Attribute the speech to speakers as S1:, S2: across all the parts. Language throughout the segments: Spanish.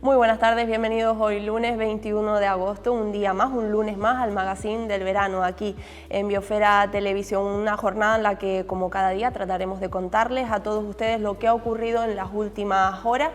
S1: Muy buenas tardes, bienvenidos hoy lunes 21 de agosto, un día más, un lunes más al Magazine del Verano aquí en Biosfera Televisión, una jornada en la que como cada día trataremos de contarles a todos ustedes lo que ha ocurrido en las últimas horas,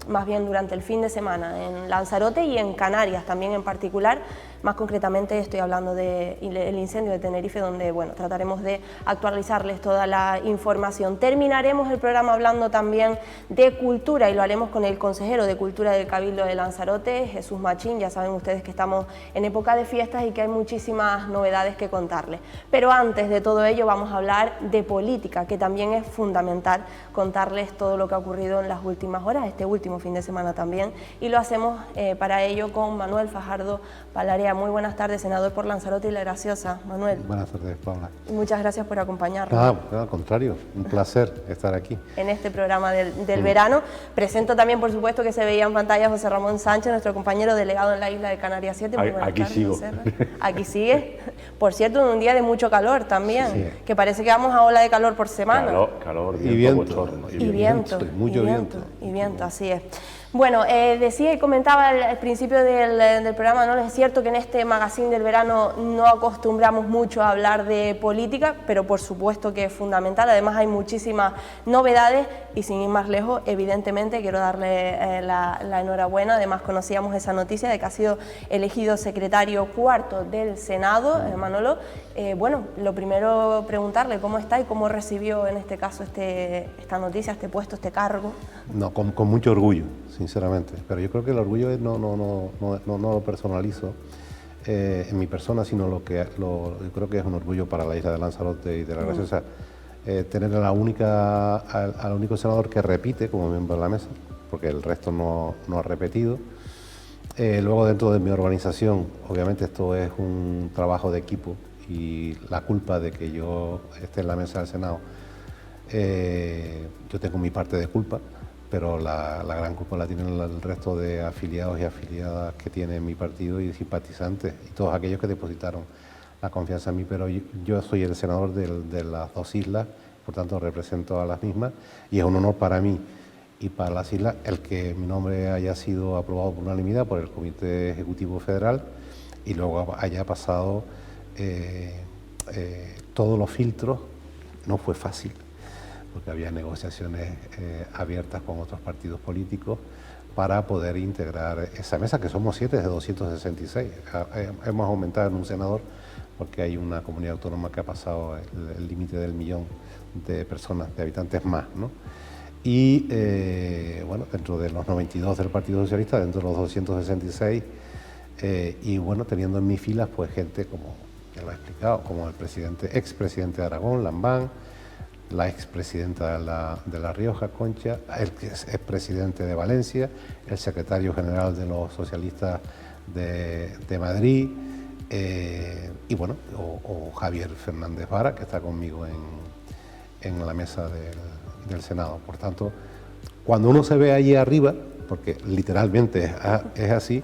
S1: más bien durante el fin de semana en Lanzarote y en Canarias también en particular. Más concretamente estoy hablando del incendio de Tenerife, donde bueno, trataremos de actualizarles toda la información. Terminaremos el programa hablando también de cultura y lo haremos con el consejero de Cultura del Cabildo de Lanzarote, Jesús Machín. Ya saben ustedes que estamos en época de fiestas y que hay muchísimas novedades que contarles. Pero antes de todo ello vamos a hablar de política, que también es fundamental contarles todo lo que ha ocurrido en las últimas horas, este último fin de semana también, y lo hacemos para ello con Manuel Fajardo Palarea. Muy buenas tardes, senador por Lanzarote y La Graciosa. Manuel.
S2: Buenas tardes, Paula.
S1: Y muchas gracias por acompañarnos.
S2: Al contrario, un placer estar aquí.
S1: En este programa del verano. Presento también, por supuesto, que se veía en pantalla José Ramón Sánchez, nuestro compañero delegado en la isla de Canarias 7. Muy buenas
S3: aquí
S1: tardes,
S3: sigo.
S1: José. Aquí sigue. Por cierto, en un día de mucho calor también,
S2: Sí.
S1: que parece que vamos a ola de calor por semana.
S3: Calor,
S2: Y viento.
S3: bochorno.
S1: Y viento,
S2: mucho viento.
S1: Y viento, así es. Bueno, decía y comentaba al principio del programa, ¿no? Es cierto que en este Magazine del Verano no acostumbramos mucho a hablar de política, pero por supuesto que es fundamental. Además hay muchísimas novedades y sin ir más lejos, evidentemente quiero darle la enhorabuena. Además conocíamos esa noticia de que ha sido elegido secretario cuarto del Senado, Manolo. Bueno, lo primero preguntarle cómo está y cómo recibió en este caso esta noticia, este puesto, este cargo.
S2: No, con mucho orgullo, sinceramente, pero yo creo que el orgullo no lo personalizo en mi persona, sino yo creo que es un orgullo para la isla de Lanzarote y de La Graciosa tener al único senador que repite como miembro de la mesa, porque el resto no ha repetido. Luego, dentro de mi organización, obviamente esto es un trabajo de equipo y la culpa de que yo esté en la mesa del Senado, yo tengo mi parte de culpa, pero la gran culpa la tienen el resto de afiliados y afiliadas que tiene mi partido y simpatizantes y todos aquellos que depositaron la confianza en mí. Pero yo soy el senador de las dos islas, por tanto represento a las mismas y es un honor para mí y para las islas el que mi nombre haya sido aprobado por unanimidad por el Comité Ejecutivo Federal y luego haya pasado todos los filtros. No fue fácil, porque había negociaciones abiertas con otros partidos políticos para poder integrar esa mesa, que somos 7 de 266. Hemos aumentado en un senador porque hay una comunidad autónoma que ha pasado el límite del 1.000.000 de personas, de habitantes más, ¿no? Y bueno, dentro de los 92 del Partido Socialista, dentro de los 266, y bueno, teniendo en mis filas pues gente como, ya lo he explicado, como el expresidente de Aragón, Lambán, la expresidenta de la Rioja, Concha, el que es expresidente de Valencia, el secretario general de los socialistas de Madrid, y bueno, o Javier Fernández Vara, que está conmigo en la mesa del Senado. Por tanto, cuando uno se ve allí arriba, porque literalmente es así,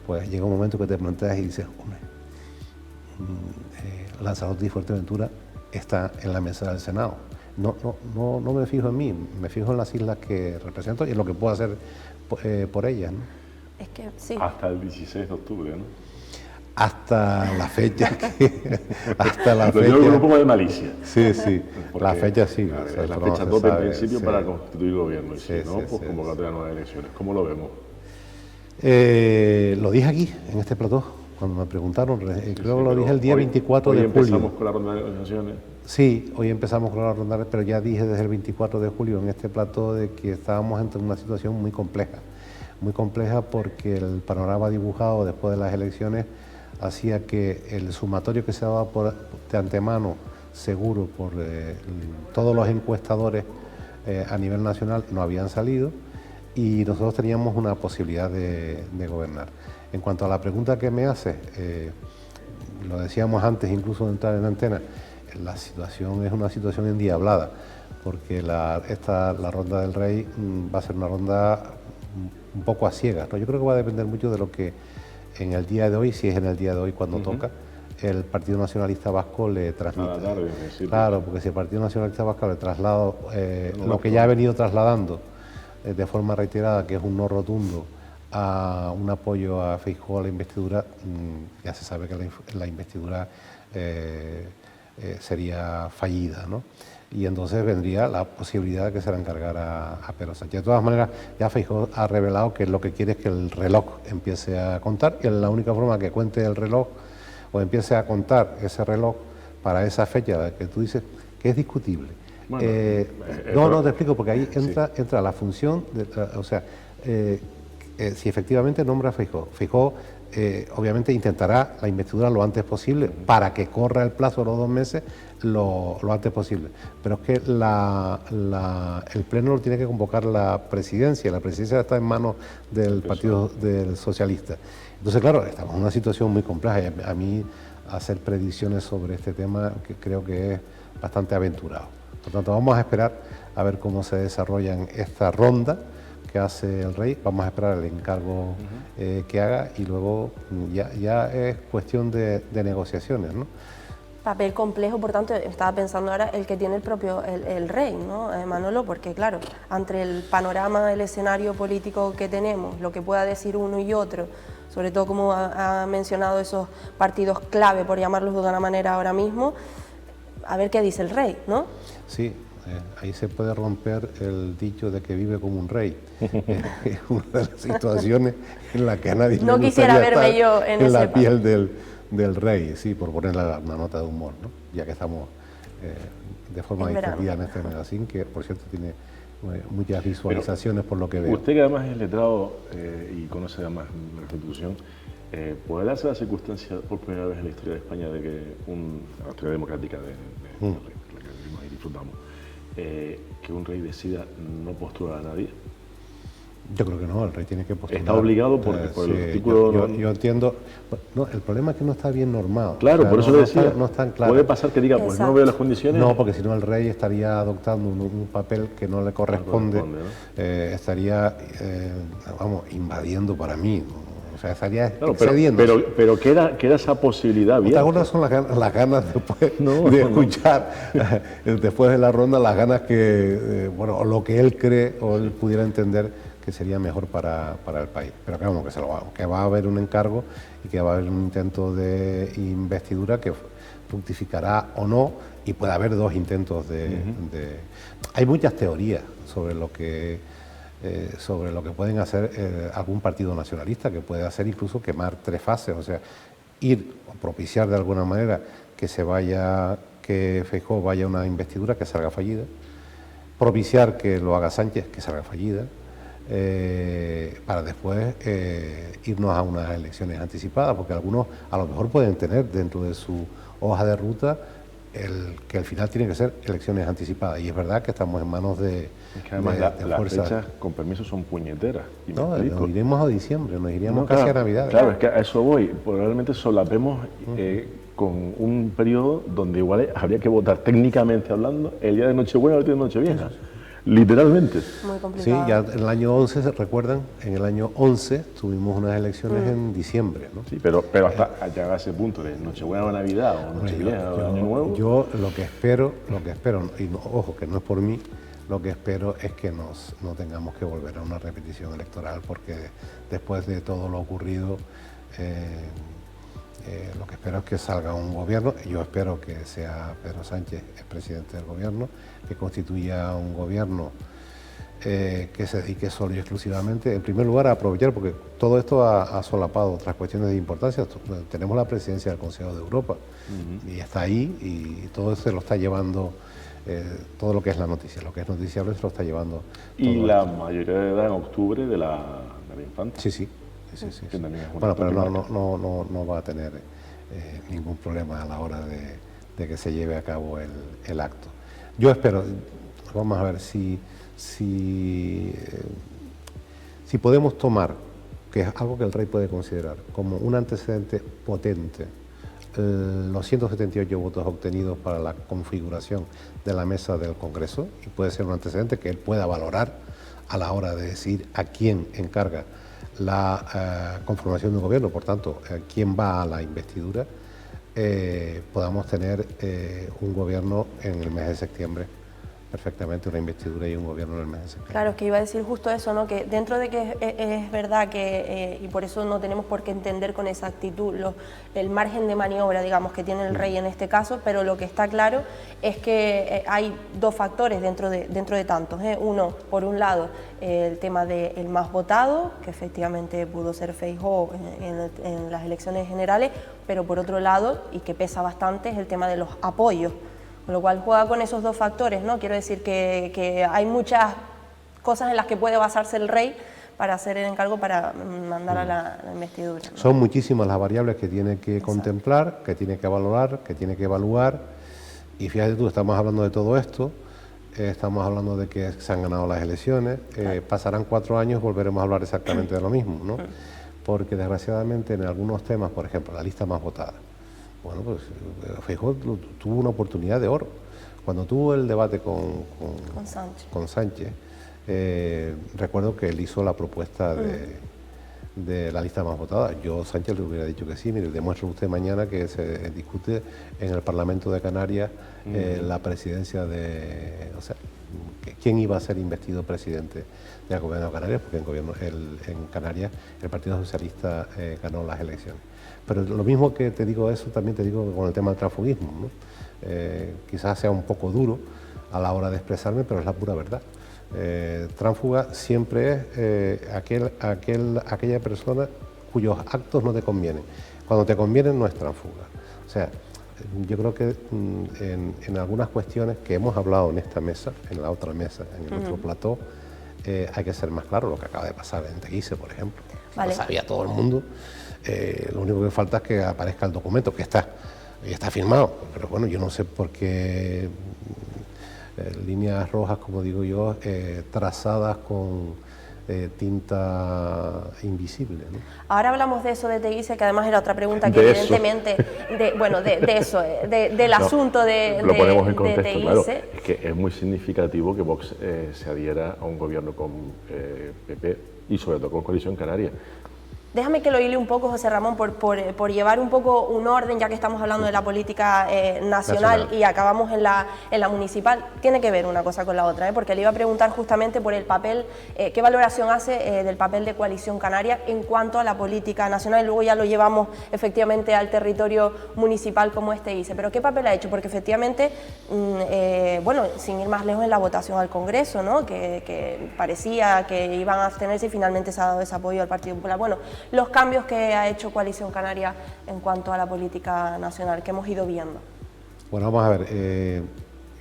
S2: pues llega un momento que te planteas y dices, hombre, Lanzarote y Fuerteventura está en la mesa del Senado. No me fijo en mí, me fijo en las islas que represento y en lo que puedo hacer por ellas, ¿no?
S1: Es que sí.
S3: Hasta el 16 de octubre, ¿no?
S2: Hasta la fecha
S3: Lo digo con un poco de malicia.
S2: Sí,
S3: Porque,
S2: la fecha sí.
S3: Es la fecha tope en principio
S2: sí.
S3: para constituir gobierno, y si no, pues
S2: sí,
S3: convocatoria a nuevas elecciones. ¿Cómo lo vemos?
S2: Lo dije aquí, en este plató, cuando me preguntaron, creo que lo dije el día 24 de julio.
S3: Hoy empezamos con la ronda de negociaciones.
S2: Sí, hoy empezamos con la ronda, pero ya dije desde el 24 de julio en este plató de que estábamos ante una situación muy compleja porque el panorama dibujado después de las elecciones hacía que el sumatorio que se daba de antemano, seguro por todos los encuestadores a nivel nacional, no habían salido y nosotros teníamos una posibilidad de gobernar. En cuanto a la pregunta que me hace, lo decíamos antes incluso de entrar en antena, la situación es una situación endiablada, porque la ronda del Rey va a ser una ronda un poco a ciegas, ¿no? Yo creo que va a depender mucho de lo que en el día de hoy, si es en el día de hoy cuando toca, el Partido Nacionalista Vasco le transmita.
S3: A la tarde, sí,
S2: claro, porque si el Partido Nacionalista Vasco le traslada lo que ya ha venido trasladando de forma reiterada, que es un no rotundo a un apoyo a Feijóo a la investidura, ya se sabe que la investidura sería fallida, ¿no? Y entonces vendría la posibilidad de que se la encargara a Pedro Sánchez. De todas maneras, ya Feijóo ha revelado que lo que quiere es que el reloj empiece a contar, y la única forma que cuente el reloj o empiece a contar ese reloj para esa fecha que tú dices, que es discutible. Bueno, no te explico, porque ahí entra la función, si efectivamente nombra a Feijóo. Feijóo obviamente intentará la investidura lo antes posible para que corra el plazo de los 2 meses lo antes posible. Pero es que el Pleno lo tiene que convocar la presidencia está en manos del Partido del Socialista. Entonces, claro, estamos en una situación muy compleja y a mí hacer predicciones sobre este tema que creo que es bastante aventurado. Por tanto, vamos a esperar a ver cómo se desarrolla esta ronda que hace el rey, vamos a esperar el encargo que haga y luego ya es cuestión de negociaciones, ¿no?
S1: Papel complejo, por tanto, estaba pensando ahora el que tiene el propio el rey, ¿no, Manolo? Porque claro, ante el panorama, el escenario político que tenemos, lo que pueda decir uno y otro, sobre todo como ha mencionado esos partidos clave, por llamarlos de una manera ahora mismo, a ver qué dice el rey, ¿no?
S2: Sí. Ahí se puede romper el dicho de que vive como un rey. Es una de las situaciones en la que a nadie
S1: no
S2: le
S1: quisiera verme yo
S2: en la piel del rey, sí, por ponerle una nota de humor, ¿no? Ya que estamos de forma distendida en este magazine, que por cierto tiene muchas visualizaciones. Pero, por lo que veo.
S3: Usted que además es letrado y conoce además la Constitución, ¿puede darse la circunstancia por primera vez en la historia de España de que la historia democrática de la que vivimos y disfrutamos, que un rey decida no postular a nadie?
S2: Yo creo que no, el rey tiene que postular.
S3: Está obligado por el artículo...
S2: Yo entiendo. No, el problema es que no está bien normado.
S3: Claro, por eso le decía,
S2: no está claro.
S3: Puede pasar que diga, pues no veo las condiciones...
S2: No, porque si no el rey estaría adoptando un papel que no le corresponde, ¿no? Estaría, invadiendo para mí, ¿no? O sea, estaría excediendo.
S3: Pero queda esa posibilidad abierta.
S2: Algunas son las ganas después de escuchar, después de la ronda, las ganas que, o lo que él cree o él pudiera entender que sería mejor para el país. Pero que va a haber un encargo y que va a haber un intento de investidura que fructificará o no, y puede haber 2 intentos Hay muchas teorías sobre lo que pueden hacer algún partido nacionalista, que puede hacer incluso quemar 3 fases, o sea, ir o propiciar de alguna manera que Feijóo vaya a una investidura que salga fallida, propiciar que lo haga Sánchez, que salga fallida, para después irnos a unas elecciones anticipadas, porque algunos a lo mejor pueden tener dentro de su hoja de ruta que al final tiene que ser elecciones anticipadas, y es verdad que estamos en manos de
S3: además las fechas, con permiso, son puñeteras.
S2: Nos iremos a diciembre, nos iríamos casi a Navidad.
S3: Claro, es que a eso voy. Probablemente solapemos con un periodo donde igual habría que votar, técnicamente hablando, el día de Nochebuena o el día de Nochevieja. Literalmente.
S1: Muy complicado.
S2: Sí, ya en el año 11, ¿se recuerdan? En el año 11 tuvimos unas elecciones en diciembre, ¿no?
S3: Sí, pero hasta llegar a ese punto de Nochebuena o Navidad, o Nochevieja o Año Nuevo.
S2: Yo lo que espero, y ojo, que no es por mí, lo que espero es que no tengamos que volver a una repetición electoral, porque después de todo lo ocurrido, lo que espero es que salga un gobierno. Yo espero que sea Pedro Sánchez el presidente del gobierno, que constituya un gobierno que se dedique solo y exclusivamente, en primer lugar, a aprovechar, porque todo esto ha solapado otras cuestiones de importancia. Tenemos la presidencia del Consejo de Europa y está ahí, y todo eso se lo está llevando, todo lo que es la noticia, lo que es noticiable se lo está llevando.
S3: Y la mayoría de edad en octubre de la infanta.
S2: Sí. Bueno, pero no va a tener ningún problema a la hora de que se lleve a cabo el acto. Yo espero, vamos a ver si podemos tomar, que es algo que el rey puede considerar como un antecedente potente, los 178 votos obtenidos para la configuración de la mesa del Congreso, y puede ser un antecedente que él pueda valorar a la hora de decidir a quién encarga la conformación de un gobierno, por tanto, quién va a la investidura. podamos tener un gobierno en el mes de septiembre, perfectamente, una investidura y un gobierno en el mes de septiembre.
S1: Claro, es que iba a decir justo eso, ¿no? Que dentro de que es verdad que, y por eso no tenemos por qué entender con exactitud el margen de maniobra, digamos, que tiene el rey en este caso, pero lo que está claro es que hay dos factores dentro de tantos, ¿eh? Uno, por un lado, el tema del más votado, que efectivamente pudo ser Feijóo en las elecciones generales, pero por otro lado, y que pesa bastante, es el tema de los apoyos. Con lo cual juega con esos dos factores, ¿no? Quiero decir que hay muchas cosas en las que puede basarse el rey para hacer el encargo para mandar a la investidura, ¿no?
S2: Son muchísimas las variables que tiene que contemplar, que tiene que valorar, que tiene que evaluar. Y fíjate tú, estamos hablando de todo esto, estamos hablando de que se han ganado las elecciones, pasarán 4 años, volveremos a hablar exactamente de lo mismo, ¿no? Porque desgraciadamente en algunos temas, por ejemplo, la lista más votada, bueno, pues Feijóo tuvo una oportunidad de oro. Cuando tuvo el debate con Sánchez, recuerdo que él hizo la propuesta de la lista más votada. Yo a Sánchez le hubiera dicho que sí, mire, demuestre usted mañana que se discute en el Parlamento de Canarias la presidencia de... O sea, quién iba a ser investido presidente del gobierno de Canarias, porque en Canarias el Partido Socialista ganó las elecciones. Pero lo mismo que te digo eso, también te digo con el tema del transfugismo, ¿no? Quizás sea un poco duro a la hora de expresarme, pero es la pura verdad. Tránsfuga siempre es aquella persona cuyos actos no te convienen. Cuando te convienen no es tránsfuga. O sea, yo creo que en algunas cuestiones que hemos hablado en esta mesa, en la otra mesa, en el otro plató, hay que ser más claro. Lo que acaba de pasar en Teguise, por ejemplo. Vale. Lo sabía todo el mundo. Lo único que falta es que aparezca el documento, que está firmado, pero bueno, yo no sé por qué líneas rojas, como digo yo, trazadas con tinta invisible, ¿no?
S1: Ahora hablamos de eso de Teguise, que además era otra pregunta que evidentemente, del asunto de
S3: lo ponemos en contexto,
S1: Teguise.
S3: claro, es que es muy significativo que Vox se adhiera a un gobierno con PP y sobre todo con Coalición Canaria.
S1: Déjame que lo hile un poco, José Ramón, por llevar un poco un orden, ya que estamos hablando de la política nacional y acabamos en la municipal. Tiene que ver una cosa con la otra, porque le iba a preguntar justamente por el papel, qué valoración hace del papel de Coalición Canaria en cuanto a la política nacional, y luego ya lo llevamos efectivamente al territorio municipal como Teguise. Pero ¿qué papel ha hecho? Porque efectivamente, bueno, sin ir más lejos en la votación al Congreso, ¿no? que parecía que iban a abstenerse y finalmente se ha dado ese apoyo al Partido Popular. Bueno, los cambios que ha hecho Coalición Canaria en cuanto a la política nacional que hemos ido viendo.
S2: Bueno, vamos a ver,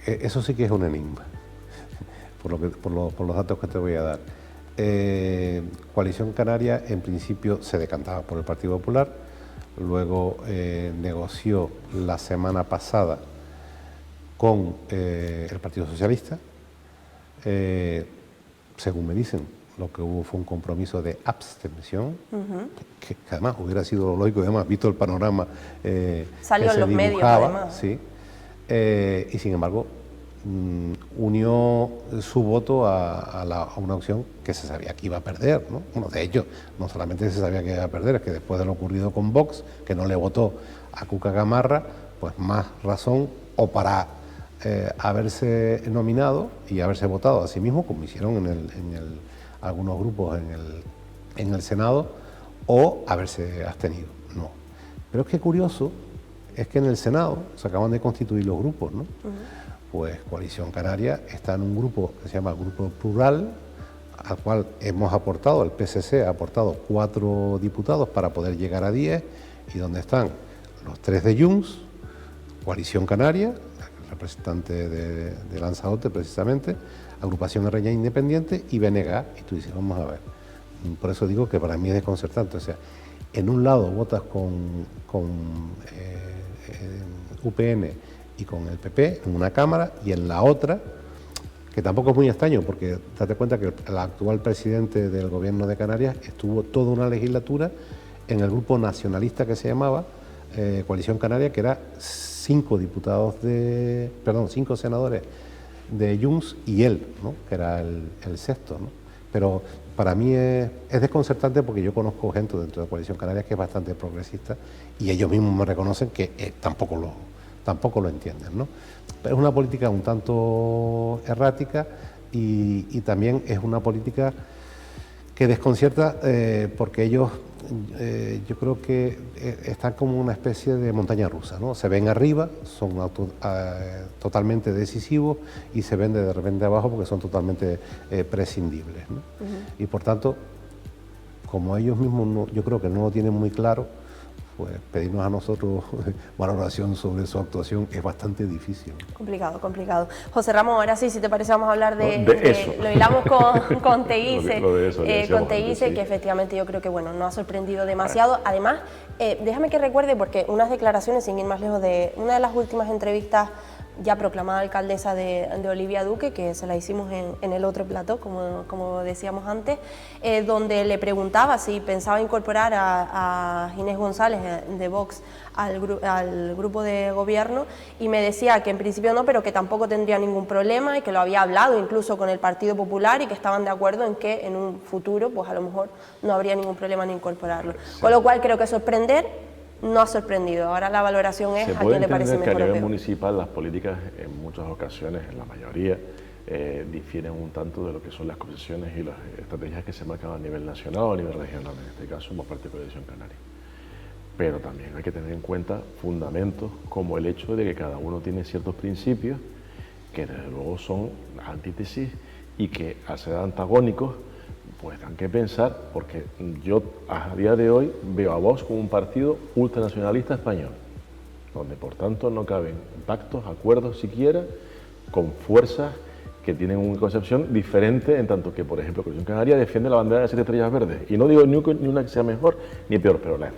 S2: eso sí que es un enigma, por los datos que te voy a dar. Coalición Canaria en principio se decantaba por el Partido Popular, luego negoció la semana pasada con el Partido Socialista, según me dicen. Lo que hubo fue un compromiso de abstención, que además hubiera sido lógico, además, visto el panorama
S1: salió en los medios, además.
S2: Sí, y sin embargo unió su voto a una opción que se sabía que iba a perder, ¿no? Bueno, de hecho, no solamente se sabía que iba a perder, es que después de lo ocurrido con Vox, que no le votó a Cuca Gamarra, pues más razón o para haberse nominado y haberse votado a sí mismo, como hicieron algunos grupos en el Senado, o haberse abstenido. No. Pero es que curioso es que en el Senado se acaban de constituir los grupos, ¿no? Pues Coalición Canaria está en un grupo que se llama Grupo Plural, al cual hemos aportado, el PSC ha aportado 4 diputados para poder llegar a 10, y donde están los 3 de Junts, Coalición Canaria, el representante de Lanzarote precisamente, Agrupación Herreña Independiente y BNG. Y tú dices, vamos a ver, por eso digo que para mí es desconcertante. O sea, en un lado votas con UPN y con el PP en una cámara, y en la otra, que tampoco es muy extraño, porque date cuenta que el actual presidente del gobierno de Canarias estuvo toda una legislatura en el grupo nacionalista que se llamaba Coalición Canaria, que era 5 senadores de Junts y él, ¿no? Que era el sexto, ¿no? Pero para mí es desconcertante porque yo conozco gente dentro de Coalición Canaria que es bastante progresista y ellos mismos me reconocen que tampoco lo entienden, ¿no? Pero es una política un tanto errática y también es una política que desconcierta porque ellos, yo creo que están como una especie de montaña rusa, ¿no? Se ven arriba, son totalmente decisivos y se ven de repente abajo porque son totalmente prescindibles, ¿no? Y por tanto, como ellos mismos yo creo que no lo tienen muy claro, pues pedirnos a nosotros valoración sobre su actuación es bastante difícil.
S1: Complicado, complicado. José Ramón, ahora sí, si te parece, vamos a hablar de
S3: eso.
S1: Lo hilamos con Teguise,
S3: con
S1: Teguise,
S3: sí.
S1: Que efectivamente yo creo que bueno, no ha sorprendido demasiado. Además, déjame que recuerde, porque unas declaraciones, sin ir más lejos, de una de las últimas entrevistas ya proclamada alcaldesa de Olivia Duque, que se la hicimos en el otro plató, como decíamos antes, donde le preguntaba si pensaba incorporar a Ginés González de Vox al grupo de gobierno, y me decía que en principio no, pero que tampoco tendría ningún problema y que lo había hablado incluso con el Partido Popular y que estaban de acuerdo en que en un futuro pues a lo mejor no habría ningún problema en incorporarlo. Sí. Con lo cual creo que sorprender no ha sorprendido. Ahora la valoración es a quién le parece mejor o peor.
S3: Se puede entender que a nivel municipal las políticas en muchas ocasiones, en la mayoría, difieren un tanto de lo que son las concesiones y las estrategias que se marcan a nivel nacional o a nivel regional, en este caso por parte de Coalición Canaria. Pero también hay que tener en cuenta fundamentos como el hecho de que cada uno tiene ciertos principios que desde luego son antítesis y que al ser antagónicos pues dan que pensar, porque yo a día de hoy veo a Vox como un partido ultranacionalista español, donde por tanto no caben pactos, acuerdos siquiera, con fuerzas que tienen una concepción diferente, en tanto que, por ejemplo, Coalición Canaria defiende la bandera de las 7 estrellas verdes. Y no digo ni una que sea mejor ni peor, pero la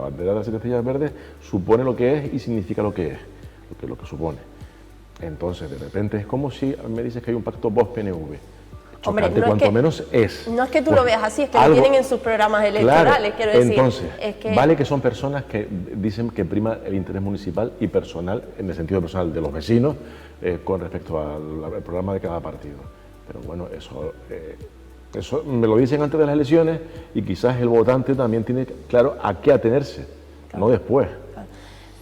S3: bandera de las 7 estrellas verdes supone lo que es y significa lo que es, lo que supone. Entonces, de repente, es como si me dices que hay un pacto Vox-PNV.
S1: Hombre, no
S3: cuanto menos es.
S1: No es que tú lo veas así, es que lo tienen en sus programas electorales,
S3: claro,
S1: quiero decir.
S3: Entonces,
S1: es que...
S3: vale que son personas que dicen que prima el interés municipal y personal, en el sentido personal de los vecinos, con respecto al programa de cada partido. Pero bueno, eso me lo dicen antes de las elecciones y quizás el votante también tiene claro a qué atenerse, claro, no después.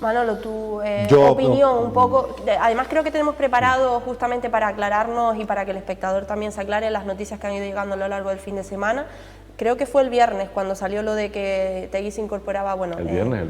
S1: Manolo, tu opinión un poco, además creo que tenemos preparado justamente para aclararnos y para que el espectador también se aclare las noticias que han ido llegando a lo largo del fin de semana. Creo que fue el viernes cuando salió lo de que Teguise incorporaba, bueno... El viernes,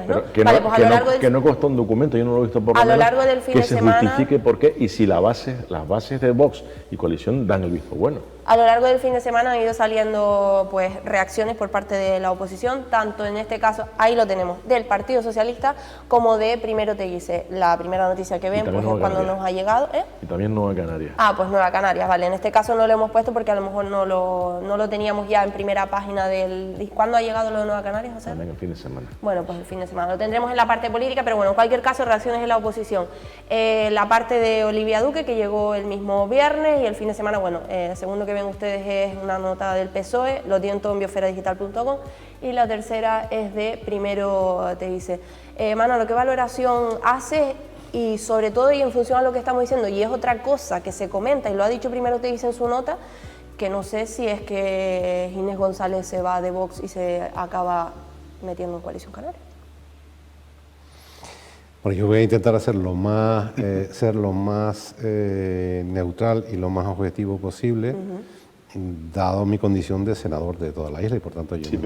S1: ¿no?
S3: Vale, pues a lo largo que no costó un documento, yo no lo he visto por lo menos,
S1: a lo largo del fin de semana...
S3: Que se justifique por qué y si las bases de Vox y Coalición dan el visto bueno.
S1: A lo largo del fin de semana han ido saliendo pues reacciones por parte de la oposición, tanto en este caso, ahí lo tenemos, del Partido Socialista como de Primero Teguise. La primera noticia que ven pues, es cuando nos ha llegado...
S3: Y también Nueva Canarias.
S1: Ah, pues Nueva Canarias, vale. En este caso no lo hemos puesto porque a lo mejor no lo teníamos ya en primera página del... ¿Cuándo ha llegado lo de Nueva Canarias, José?
S3: También el fin de semana.
S1: Bueno, pues el fin de semana. Lo tendremos en la parte política, pero bueno, en cualquier caso, reacciones de la oposición. La parte de Olivia Duque, que llegó el mismo viernes, y el fin de semana, bueno, segundo que ven ustedes es una nota del PSOE, lo tienen todo en bioferadigital.com, y la tercera es de Primero Teguise. Manolo, ¿qué valoración haces? Y sobre todo, y en función a lo que estamos diciendo, y es otra cosa que se comenta, y lo ha dicho Primero Teguise en su nota, que no sé si es que Ginés González se va de Vox y se acaba metiendo en Coalición Canaria.
S2: Bueno, yo voy a intentar ser lo más neutral y lo más objetivo posible, dado mi condición de senador de toda la isla, y por tanto yo el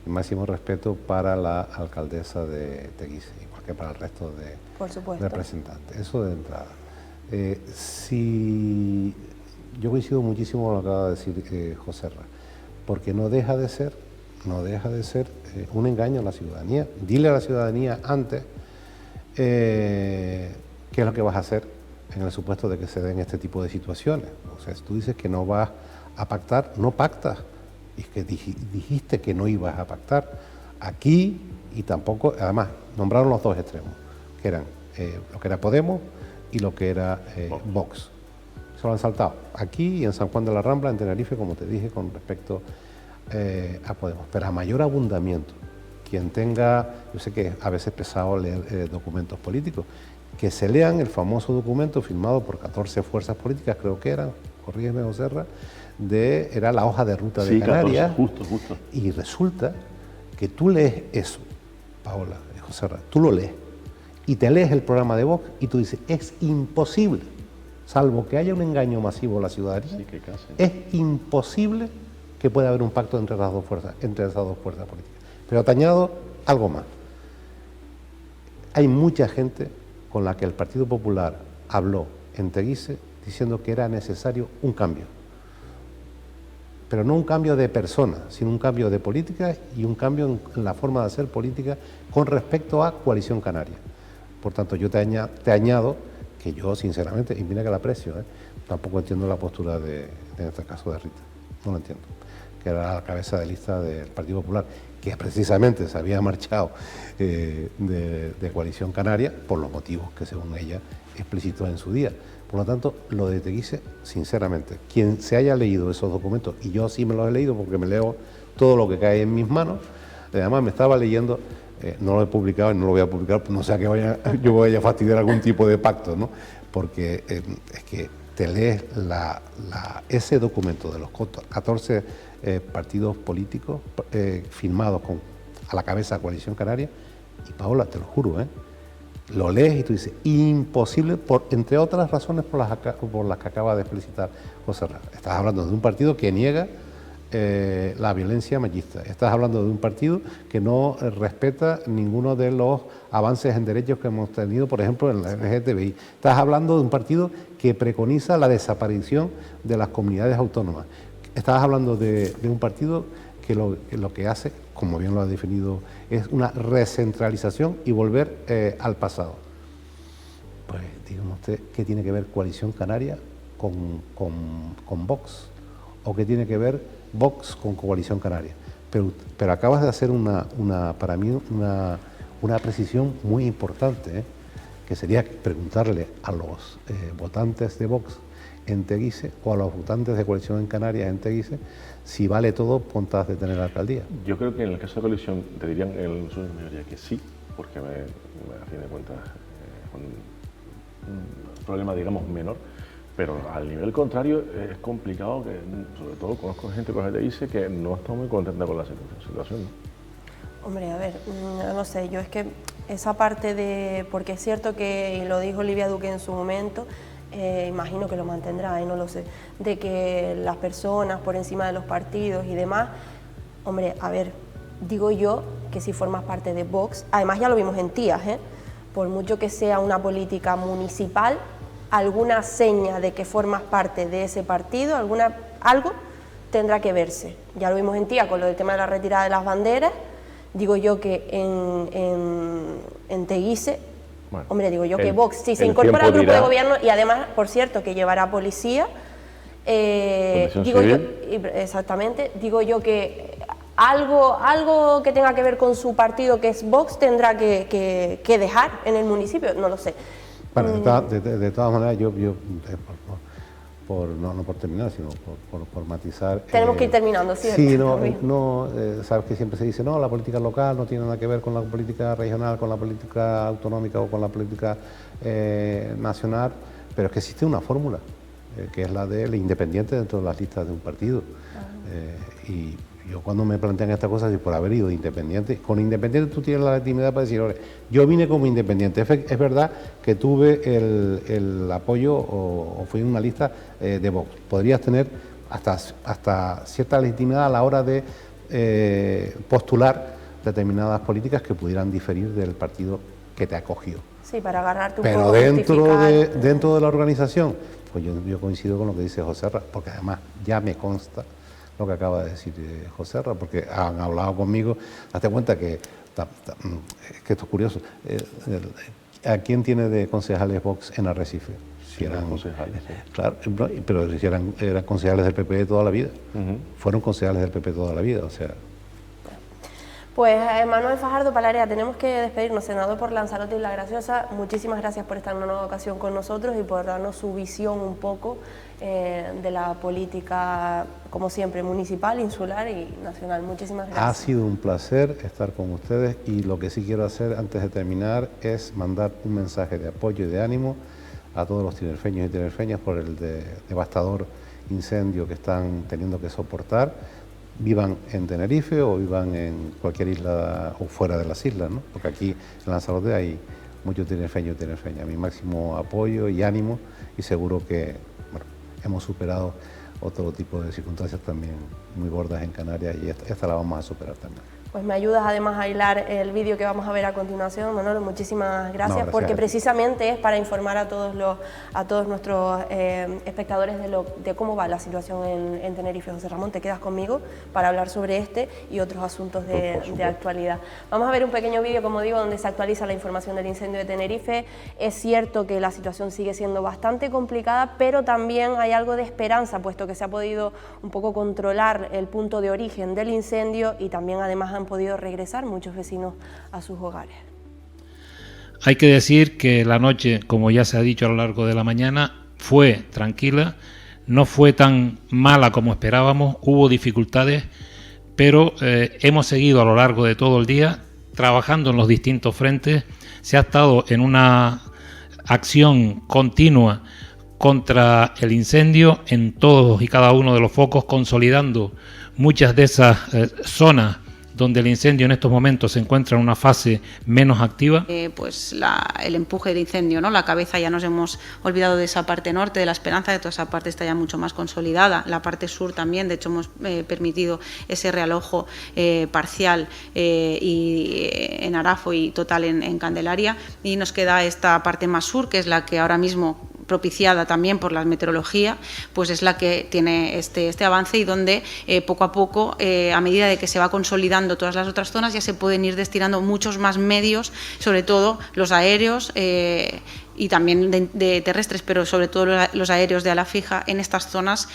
S2: máximo respeto para la alcaldesa de Teguise, igual que para el resto de representantes. Eso de entrada. Yo coincido muchísimo con lo que acaba de decir José Ramón, porque no deja de ser un engaño a la ciudadanía. Dile a la ciudadanía antes qué es lo que vas a hacer en el supuesto de que se den este tipo de situaciones. O sea, si tú dices que no vas a pactar, no pactas. Y es que dijiste que no ibas a pactar aquí, y tampoco, además, nombraron los dos extremos, que eran lo que era Podemos y lo que era Vox. Se lo han saltado aquí y en San Juan de la Rambla, en Tenerife, como te dije, con respecto a Podemos. Pero a mayor abundamiento, quien tenga, yo sé que a veces es pesado leer documentos políticos, que se lean el famoso documento firmado por 14 fuerzas políticas, creo que eran, corrígeme Joserra, era la hoja de ruta de
S3: Sí,
S2: Canarias.
S3: 14, justo.
S2: Y resulta que tú lees eso, Paola, Joserra, tú lo lees y te lees el programa de Vox y tú dices, es imposible, salvo que haya un engaño masivo a la ciudadanía,
S3: Sí, que casi.
S2: es imposible que pueda haber un pacto entre las dos fuerzas, entre esas dos fuerzas políticas. Pero te añado algo más. Hay mucha gente con la que el Partido Popular habló en Teguise diciendo que era necesario un cambio. Pero no un cambio de persona, sino un cambio de política y un cambio en la forma de hacer política con respecto a Coalición Canaria. Por tanto, yo te añado que yo, sinceramente, y mira que la aprecio, tampoco entiendo la postura en este caso de Rita, no lo entiendo, que era la cabeza de lista del Partido Popular, que precisamente se había marchado de Coalición Canaria por los motivos que, según ella, explicitó en su día. Por lo tanto, lo de Teguise, sinceramente, quien se haya leído esos documentos, y yo sí me los he leído porque me leo todo lo que cae en mis manos, además me estaba leyendo, no lo he publicado y no lo voy a publicar, no sea que yo vaya a fastidiar algún tipo de pacto, ¿no? Porque es que te lees ese documento de los 14 partidos políticos firmados a la cabeza de Coalición Canaria, y Paola, te lo juro, lo lees y tú dices, imposible, entre otras razones por las que acaba de explicitar José Ra. Estás hablando de un partido que niega la violencia machista. Estás hablando de un partido que no respeta ninguno de los avances en derechos que hemos tenido, por ejemplo, en la LGTBI. Estás hablando de un partido que preconiza la desaparición de las comunidades autónomas. Estás hablando de un partido que lo que hace, como bien lo ha definido, es una recentralización y volver al pasado. Pues dígame usted, ¿qué tiene que ver Coalición Canaria con Vox? ¿O qué tiene que ver Vox con Coalición Canaria? Pero acabas de hacer para mí una precisión muy importante, que sería preguntarle a los votantes de Vox en Teguise o a los votantes de Coalición en Canarias en Teguise si vale todo pontas de tener la alcaldía.
S3: Yo creo que en el caso de Coalición te dirían en su mayoría que sí, porque a fin de cuentas es un problema, digamos, menor, pero al nivel contrario es complicado, que sobre todo conozco gente que te dice que no está muy contenta con la situación, ¿no?
S1: Hombre, a ver, no sé, yo es que esa parte de, porque es cierto que, y lo dijo Olivia Duque en su momento, imagino que lo mantendrá, no lo sé, de que las personas por encima de los partidos y demás, hombre, a ver, digo yo que si formas parte de Vox, además ya lo vimos en Tías, por mucho que sea una política municipal, alguna seña de que formas parte de ese partido, algo tendrá que verse. Ya lo vimos en Tías con lo del tema de la retirada de las banderas, digo yo que en Teguise, bueno, hombre, digo yo que Vox, si se incorpora al grupo de gobierno, y además, por cierto, que llevará policía, digo yo, exactamente, digo yo que algo que tenga que ver con su partido, que es Vox, tendrá que dejar en el municipio, no lo sé.
S2: Bueno, de todas maneras, yo no por terminar, sino por matizar.
S1: Tenemos que ir terminando, ¿cierto?
S2: Sí, sabes que siempre se dice, no, la política local no tiene nada que ver con la política regional, con la política autonómica o con la política nacional, pero es que existe una fórmula, que es la del independiente dentro de las listas de un partido. Y yo cuando me plantean estas cosas, por haber ido de independiente, con independiente tú tienes la legitimidad para decir, yo vine como independiente, es verdad que tuve el apoyo o fui en una lista de Vox. Podrías tener hasta cierta legitimidad a la hora de postular determinadas políticas que pudieran diferir del partido que te acogió.
S1: Sí, para agarrarte un
S2: Pero
S1: poco.
S2: dentro de la organización, pues yo coincido con lo que dice José Ra, porque además ya me consta lo que acaba de decir José Ra, porque han hablado conmigo. Hazte cuenta que esto es curioso. ¿A quién tiene de concejales Vox en Arrecife? Si eran
S3: concejales, sí.
S2: Claro, pero si eran concejales del PP de toda la vida. Fueron concejales del PP toda la vida, o sea.
S1: Pues Manuel Fajardo Palarea, tenemos que despedirnos. Senador por Lanzarote y La Graciosa, muchísimas gracias por estar en una nueva ocasión con nosotros y por darnos su visión un poco de la política, como siempre, municipal, insular y nacional. Muchísimas gracias.
S2: Ha sido un placer estar con ustedes y lo que sí quiero hacer antes de terminar es mandar un mensaje de apoyo y de ánimo a todos los tinerfeños y tinerfeñas por el devastador incendio que están teniendo que soportar, vivan en Tenerife o vivan en cualquier isla o fuera de las islas, ¿no? Porque aquí en Lanzarote hay muchos tinerfeños y tinerfeñas. Mi máximo apoyo y ánimo, y seguro que bueno, hemos superado otro tipo de circunstancias también muy gordas en Canarias, y esta la vamos a superar también.
S1: Pues me ayudas además a hilar el vídeo que vamos a ver a continuación, Manolo, muchísimas gracias, porque precisamente es para informar a todos nuestros espectadores de cómo va la situación en Tenerife. José Ramón, te quedas conmigo para hablar sobre este y otros asuntos de actualidad. Vamos a ver un pequeño vídeo, como digo, donde se actualiza la información del incendio de Tenerife. Es cierto que la situación sigue siendo bastante complicada, pero también hay algo de esperanza, puesto que se ha podido un poco controlar el punto de origen del incendio, y también además han podido regresar muchos vecinos a sus hogares.
S4: Hay que decir que la noche, como ya se ha dicho a lo largo de la mañana, fue tranquila, no fue tan mala como esperábamos, hubo dificultades, pero hemos seguido a lo largo de todo el día trabajando en los distintos frentes. Se ha estado en una acción continua contra el incendio en todos y cada uno de los focos, consolidando muchas de esas zonas donde el incendio en estos momentos se encuentra en una fase menos activa.
S5: Pues el empuje del incendio, ¿no? La cabeza, ya nos hemos olvidado de esa parte norte, de La Esperanza, de toda esa parte está ya mucho más consolidada. La parte sur también, de hecho hemos permitido ese realojo parcial y en Arafo y total en Candelaria, y nos queda esta parte más sur, que es la que ahora mismo, propiciada también por la meteorología, pues es la que tiene este avance, y donde poco a poco, a medida de que se va consolidando todas las otras zonas, ya se pueden ir destinando muchos más medios, sobre todo los aéreos y también de terrestres, pero sobre todo los aéreos de ala fija en estas zonas,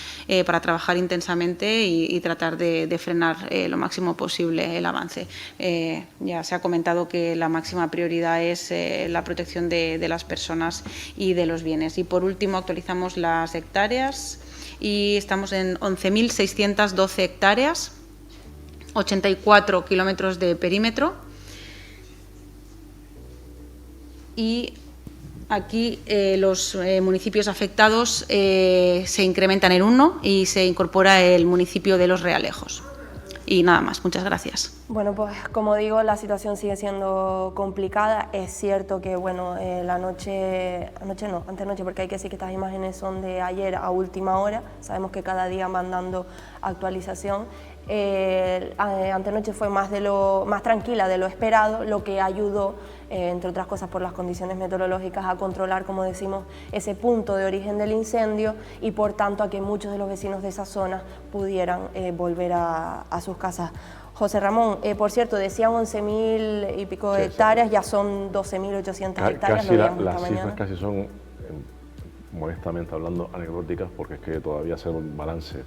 S5: para trabajar intensamente y tratar de frenar lo máximo posible el avance. Ya se ha comentado que la máxima prioridad es la protección de las personas y de los bienes. Y por último actualizamos las hectáreas, y estamos en 11.612 hectáreas, 84 kilómetros de perímetro, y aquí los municipios afectados se incrementan en 1 y se incorpora el municipio de Los Realejos. Y nada más, muchas gracias.
S1: Bueno, pues como digo, la situación sigue siendo complicada. Es cierto que, bueno, antenoche, porque hay que decir que estas imágenes son de ayer a última hora. Sabemos que cada día van dando actualización. Antenoche fue más tranquila de lo esperado, lo que ayudó, entre otras cosas por las condiciones meteorológicas, a controlar, como decimos, ese punto de origen del incendio, y por tanto a que muchos de los vecinos de esa zona pudieran volver a sus casas. José Ramón, por cierto, decían 11.000 y pico de hectáreas, ya son 12.800 hectáreas.
S3: Las cifras casi son, modestamente hablando, anecdóticas, porque es que todavía hacer un balance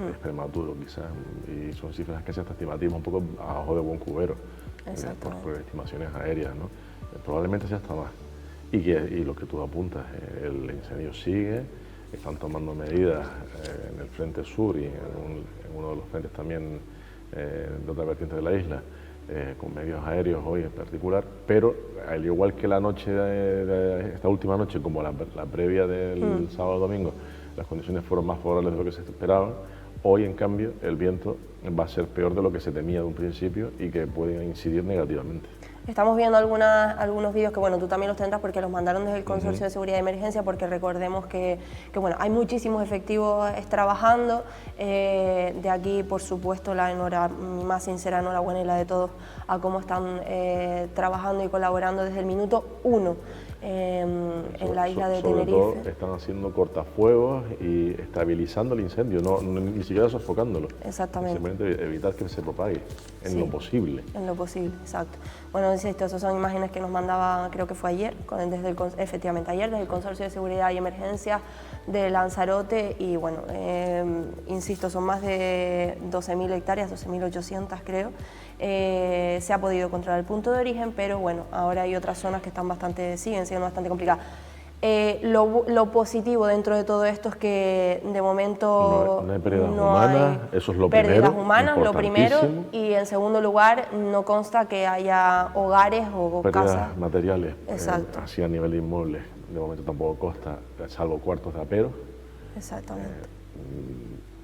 S3: es prematuro quizás, y son cifras casi hasta estimativas, un poco a ojo de buen cubero, por estimaciones aéreas, ¿no? Probablemente sea hasta más. Y lo que tú apuntas, el incendio sigue, están tomando medidas en el frente sur y en uno de los frentes también de otra vertiente de la isla, con medios aéreos hoy en particular, pero al igual que la noche de esta última noche, como la previa del sábado domingo, las condiciones fueron más favorables de lo que se esperaba. Hoy, en cambio, el viento va a ser peor de lo que se temía de un principio y que puede incidir negativamente.
S1: Estamos viendo algunos vídeos que, bueno, tú también los tendrás porque los mandaron desde el Consorcio de Seguridad y Emergencia, porque recordemos que bueno, hay muchísimos efectivos trabajando. De aquí, por supuesto, mi más sincera enhorabuena y la de todos a cómo están trabajando y colaborando desde el minuto 1. En la isla de Tenerife.
S3: Sobre todo están haciendo cortafuegos y estabilizando el incendio, ni siquiera sofocándolo.
S1: Exactamente.
S3: Simplemente evitar que se propague en lo posible.
S1: En lo posible, exacto. Bueno, insisto, esas son imágenes que nos mandaba, creo que fue ayer, efectivamente ayer, desde el Consorcio de Seguridad y Emergencia de Lanzarote, y bueno, insisto, son más de 12.000 hectáreas, 12.800 creo. Se ha podido controlar el punto de origen, pero bueno, ahora hay otras zonas que siguen siendo bastante complicadas. Lo positivo dentro de todo esto es que de momento
S3: no hay pérdidas humanas, eso es lo primero.
S1: Pérdidas humanas, lo primero, y en segundo lugar no consta que haya hogares o
S3: pérdidas
S1: casas
S3: materiales,
S1: exacto.
S3: Así a nivel de inmuebles, de momento tampoco consta, salvo cuartos de apero.
S1: Exactamente.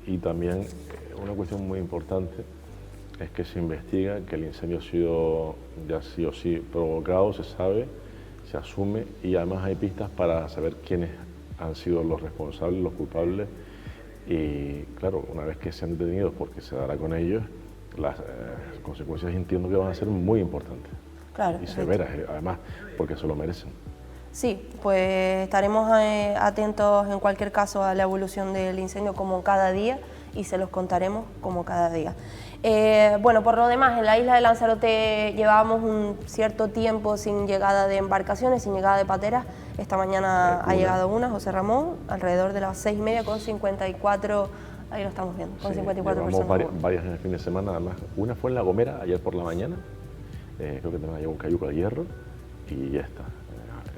S3: Y también una cuestión muy importante es que se investiga que el incendio ha sido ya sí o sí provocado, se sabe, se asume, y además hay pistas para saber quiénes han sido los responsables, los culpables, y claro, una vez que sean detenidos, porque se dará con ellos, las consecuencias entiendo que van a ser muy importantes.
S1: Claro,
S3: y severas, además, porque se lo merecen.
S1: Sí, pues estaremos atentos en cualquier caso a la evolución del incendio como cada día y se los contaremos como cada día. Bueno, por lo demás, en la isla de Lanzarote llevábamos un cierto tiempo sin llegada de embarcaciones, sin llegada de pateras. Esta mañana ha llegado una, José Ramón, alrededor de las 6:30 con 54, ahí lo estamos viendo, con 54 personas.
S3: Varias en el fin de semana, además. Una fue en La Gomera, ayer por la mañana, creo que también llegó un cayuco de hierro y ya está.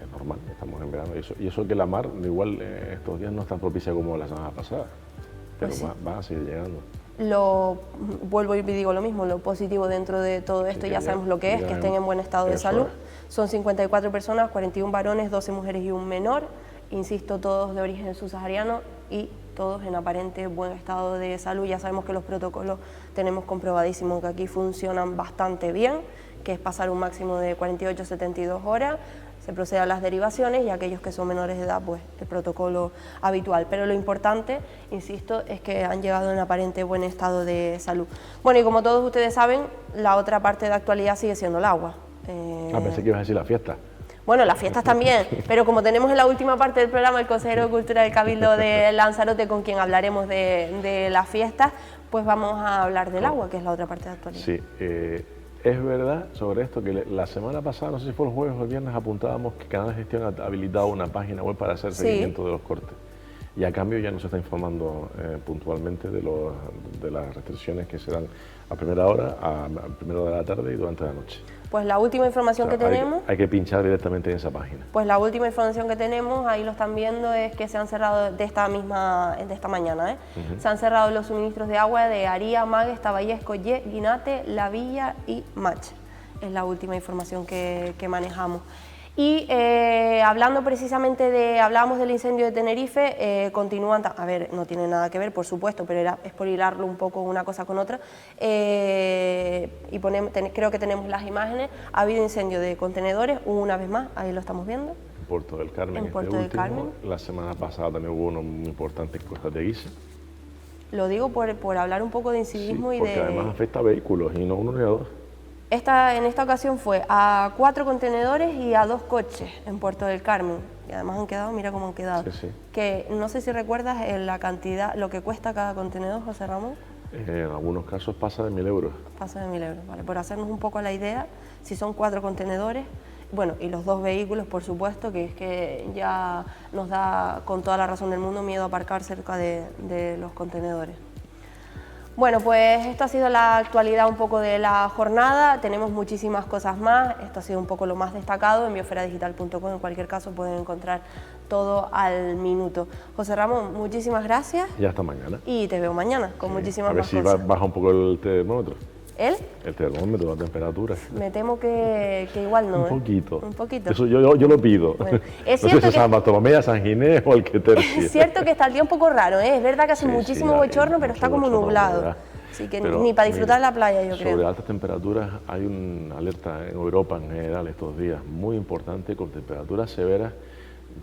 S3: Es normal, estamos en verano y eso que la mar igual estos días no es tan propicia como la semana pasada, pero
S1: pues sí,
S3: va a seguir llegando.
S1: Vuelvo y digo lo mismo, lo positivo dentro de todo esto, ya sabemos lo que es, que estén en buen estado de salud. Son 54 personas, 41 varones, 12 mujeres y un menor, insisto, todos de origen subsahariano y todos en aparente buen estado de salud. Ya sabemos que los protocolos tenemos comprobadísimo que aquí funcionan bastante bien, que es pasar un máximo de 48 a 72 horas, se procede a las derivaciones y aquellos que son menores de edad, pues el protocolo habitual. Pero lo importante, insisto, es que han llegado en aparente buen estado de salud. Bueno, y como todos ustedes saben, la otra parte de actualidad sigue siendo el agua.
S3: Pensé que ibas a decir la fiesta.
S1: Bueno, las fiestas también, pero como tenemos en la última parte del programa el consejero de Cultura del Cabildo de Lanzarote, con quien hablaremos de las fiestas, pues vamos a hablar del agua, que es la otra parte de actualidad.
S3: Sí, es verdad sobre esto que la semana pasada, no sé si fue el jueves o el viernes, apuntábamos que Canal Gestión ha habilitado una página web para hacer seguimiento de los cortes. Y a cambio ya nos está informando puntualmente de las restricciones que se dan a primera hora, a primera hora de la tarde y durante la noche.
S1: Pues la última información que tenemos...
S3: Hay que pinchar directamente en esa página.
S1: Pues la última información que tenemos, ahí lo están viendo, es que se han cerrado de esta mañana, se han cerrado los suministros de agua de Aría, Magues, Taballesco, Ye, Guinate, La Villa y Mach. Es la última información que manejamos. Y hablando precisamente hablábamos del incendio de Tenerife, continúan, a ver, no tiene nada que ver, por supuesto, pero es por hilarlo un poco una cosa con otra, y creo que tenemos las imágenes. Ha habido incendio de contenedores, una vez más, ahí lo estamos viendo.
S3: En Puerto del Carmen,
S1: en Puerto del Carmen.
S3: La semana pasada también hubo uno muy importante en Costa de Guisa.
S1: Lo digo por hablar un poco de incivismo y
S3: porque además afecta a vehículos y no uno ni a dos.
S1: En esta ocasión fue a 4 contenedores y a 2 coches en Puerto del Carmen. Y además han quedado, mira cómo han quedado.
S3: Sí.
S1: Que no sé si recuerdas la cantidad, lo que cuesta cada contenedor, José Ramón.
S3: En algunos casos pasa de 1.000 euros.
S1: Pasa de 1.000 euros, vale. Por hacernos un poco la idea, si son 4 contenedores, bueno, y los 2 vehículos, por supuesto, que es que ya nos da, con toda la razón del mundo, miedo a aparcar cerca de los contenedores. Bueno, pues esto ha sido la actualidad un poco de la jornada, tenemos muchísimas cosas más, esto ha sido un poco lo más destacado, en bioferadigital.com, en cualquier caso pueden encontrar todo al minuto. José Ramón, muchísimas gracias.
S3: Y hasta mañana.
S1: Y te veo mañana con muchísimas más cosas.
S3: A ver si baja un poco el termómetro.
S1: ¿El?
S3: El termómetro, la temperatura.
S1: Me temo que igual no.
S3: Un poquito.
S1: Un poquito.
S3: Eso yo lo pido. Bueno,
S1: es
S3: no
S1: cierto
S3: sé si San Bartolomé, San Ginés o el que tercie.
S1: Es cierto que está el día un poco raro, ¿eh? Es verdad que hace muchísimo bochorno, pero está como nublado. Así que ni para disfrutar la playa, yo creo.
S3: Sobre altas temperaturas hay una alerta en Europa en general estos días muy importante, con temperaturas severas.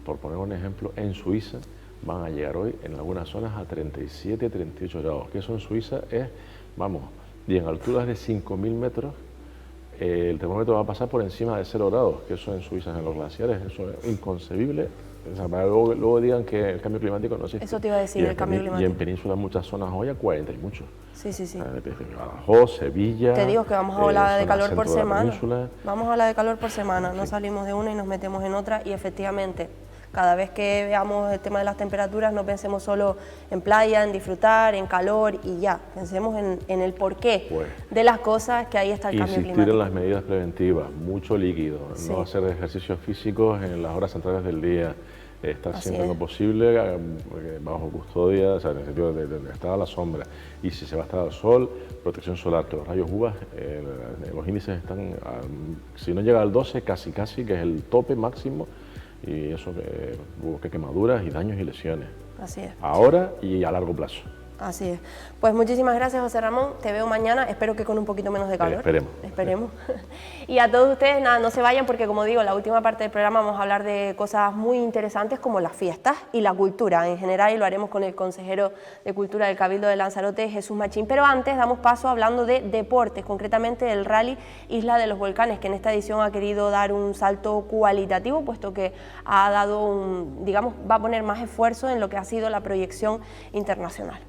S3: Por poner un ejemplo, en Suiza van a llegar hoy en algunas zonas a 37, 38 grados. Que eso en Suiza es, vamos, y en alturas de 5.000 metros el termómetro va a pasar por encima de 0 grados, que eso en Suiza, en los glaciares, eso es inconcebible. O sea, para luego digan que el cambio climático no existe.
S1: Eso te iba a decir, el cambio climático.
S3: Y en península en muchas zonas hoy a 40 y mucho.
S1: Sí.
S3: Badajoz, Sevilla.
S1: Te digo que vamos a ola de calor por semana. Vamos a ola de calor por semana, no salimos de una y nos metemos en otra, y efectivamente, cada vez que veamos el tema de las temperaturas, no pensemos solo en playa, en disfrutar, en calor y ya. Pensemos en el porqué de las cosas, que ahí está el cambio climático.
S3: Insistir en las medidas preventivas, mucho líquido, no hacer ejercicios físicos en las horas centrales del día, estar siempre lo posible bajo custodia, o sea, en el sentido de estar a la sombra. Y si se va a estar al sol, protección solar, que los rayos UVA, los índices están, si no llega al 12, casi, que es el tope máximo, y eso provoca quemaduras y daños y lesiones.
S1: Así es.
S3: Ahora y a largo plazo.
S1: Así es. Pues muchísimas gracias, José Ramón. Te veo mañana. Espero que con un poquito menos de calor.
S3: Esperemos.
S1: Y a todos ustedes, nada, no se vayan porque, como digo, la última parte del programa vamos a hablar de cosas muy interesantes como las fiestas y la cultura en general, y lo haremos con el consejero de Cultura del Cabildo de Lanzarote, Jesús Machín. Pero antes damos paso hablando de deportes, concretamente del Rally Isla de los Volcanes, que en esta edición ha querido dar un salto cualitativo, puesto que ha dado digamos, va a poner más esfuerzo en lo que ha sido la proyección internacional.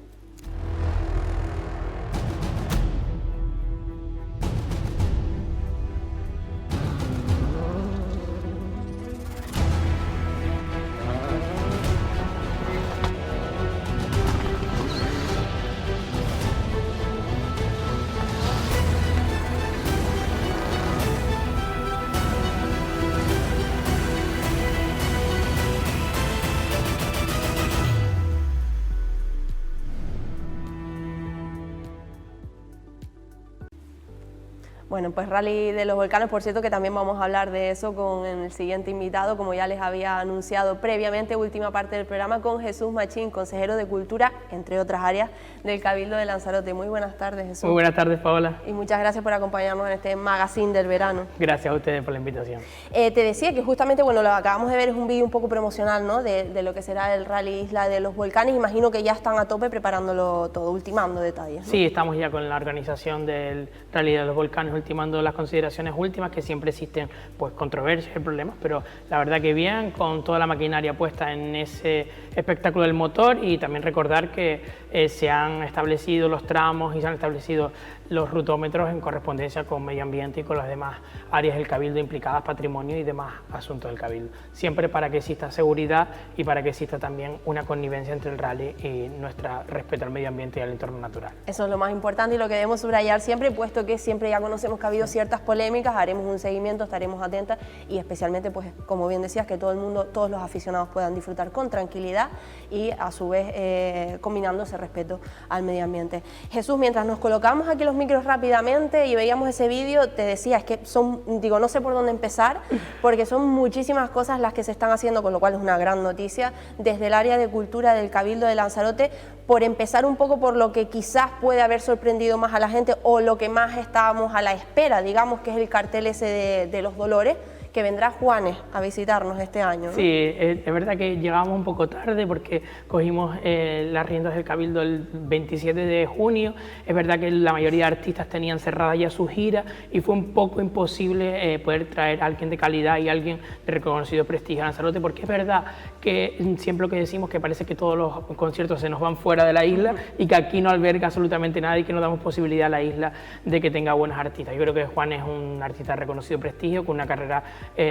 S1: Bueno, pues Rally de los Volcanes, por cierto, que también vamos a hablar de eso con el siguiente invitado, como ya les había anunciado previamente, última parte del programa, con Jesús Machín, consejero de Cultura, entre otras áreas, del Cabildo de Lanzarote. Muy buenas tardes, Jesús.
S6: Muy buenas tardes, Paola.
S1: Y muchas gracias por acompañarnos en este magazine del verano.
S6: Gracias a ustedes por la invitación.
S1: Te decía que justamente, bueno, lo que acabamos de ver es un vídeo un poco promocional, ¿no?, de lo que será el Rally Isla de los Volcanes. Imagino que ya están a tope preparándolo todo, ultimando detalles, ¿no?
S6: Sí, estamos ya con la organización del Rally de los Volcanes, ultimando las consideraciones últimas, que siempre existen pues controversias y problemas, pero la verdad que bien, con toda la maquinaria puesta en ese espectáculo del motor, y también recordar que se han establecido los tramos y se han establecido los rutómetros en correspondencia con medio ambiente y con las demás áreas del Cabildo implicadas, patrimonio y demás asuntos del Cabildo. Siempre para que exista seguridad y para que exista también una connivencia entre el rally y nuestro respeto al medio ambiente y al entorno natural.
S1: Eso es lo más importante y lo que debemos subrayar siempre, puesto que siempre ya conocemos que ha habido ciertas polémicas, haremos un seguimiento, estaremos atentas y especialmente, pues como bien decías, que todo el mundo, todos los aficionados puedan disfrutar con tranquilidad y a su vez combinando ese respeto al medio ambiente. Jesús, mientras nos colocamos aquí los micros rápidamente y veíamos ese vídeo, te decía, es que son, digo, no sé por dónde empezar, porque son muchísimas cosas las que se están haciendo, con lo cual es una gran noticia, desde el área de cultura del Cabildo de Lanzarote, por empezar un poco por lo que quizás puede haber sorprendido más a la gente o lo que más estábamos a la espera, digamos, que es el cartel ese de los Dolores, que vendrá Juanes a visitarnos este año, ¿no?
S6: Sí, es verdad que llegamos un poco tarde porque cogimos las riendas del Cabildo el 27 de junio. Es verdad que la mayoría de artistas tenían cerrada ya su gira y fue un poco imposible poder traer a alguien de calidad y a alguien de reconocido prestigio a Lanzarote, porque es verdad que siempre lo que decimos, que parece que todos los conciertos se nos van fuera de la isla y que aquí no alberga absolutamente nada y que no damos posibilidad a la isla de que tenga buenos artistas. Yo creo que Juan es un artista de reconocido prestigio, con una carrera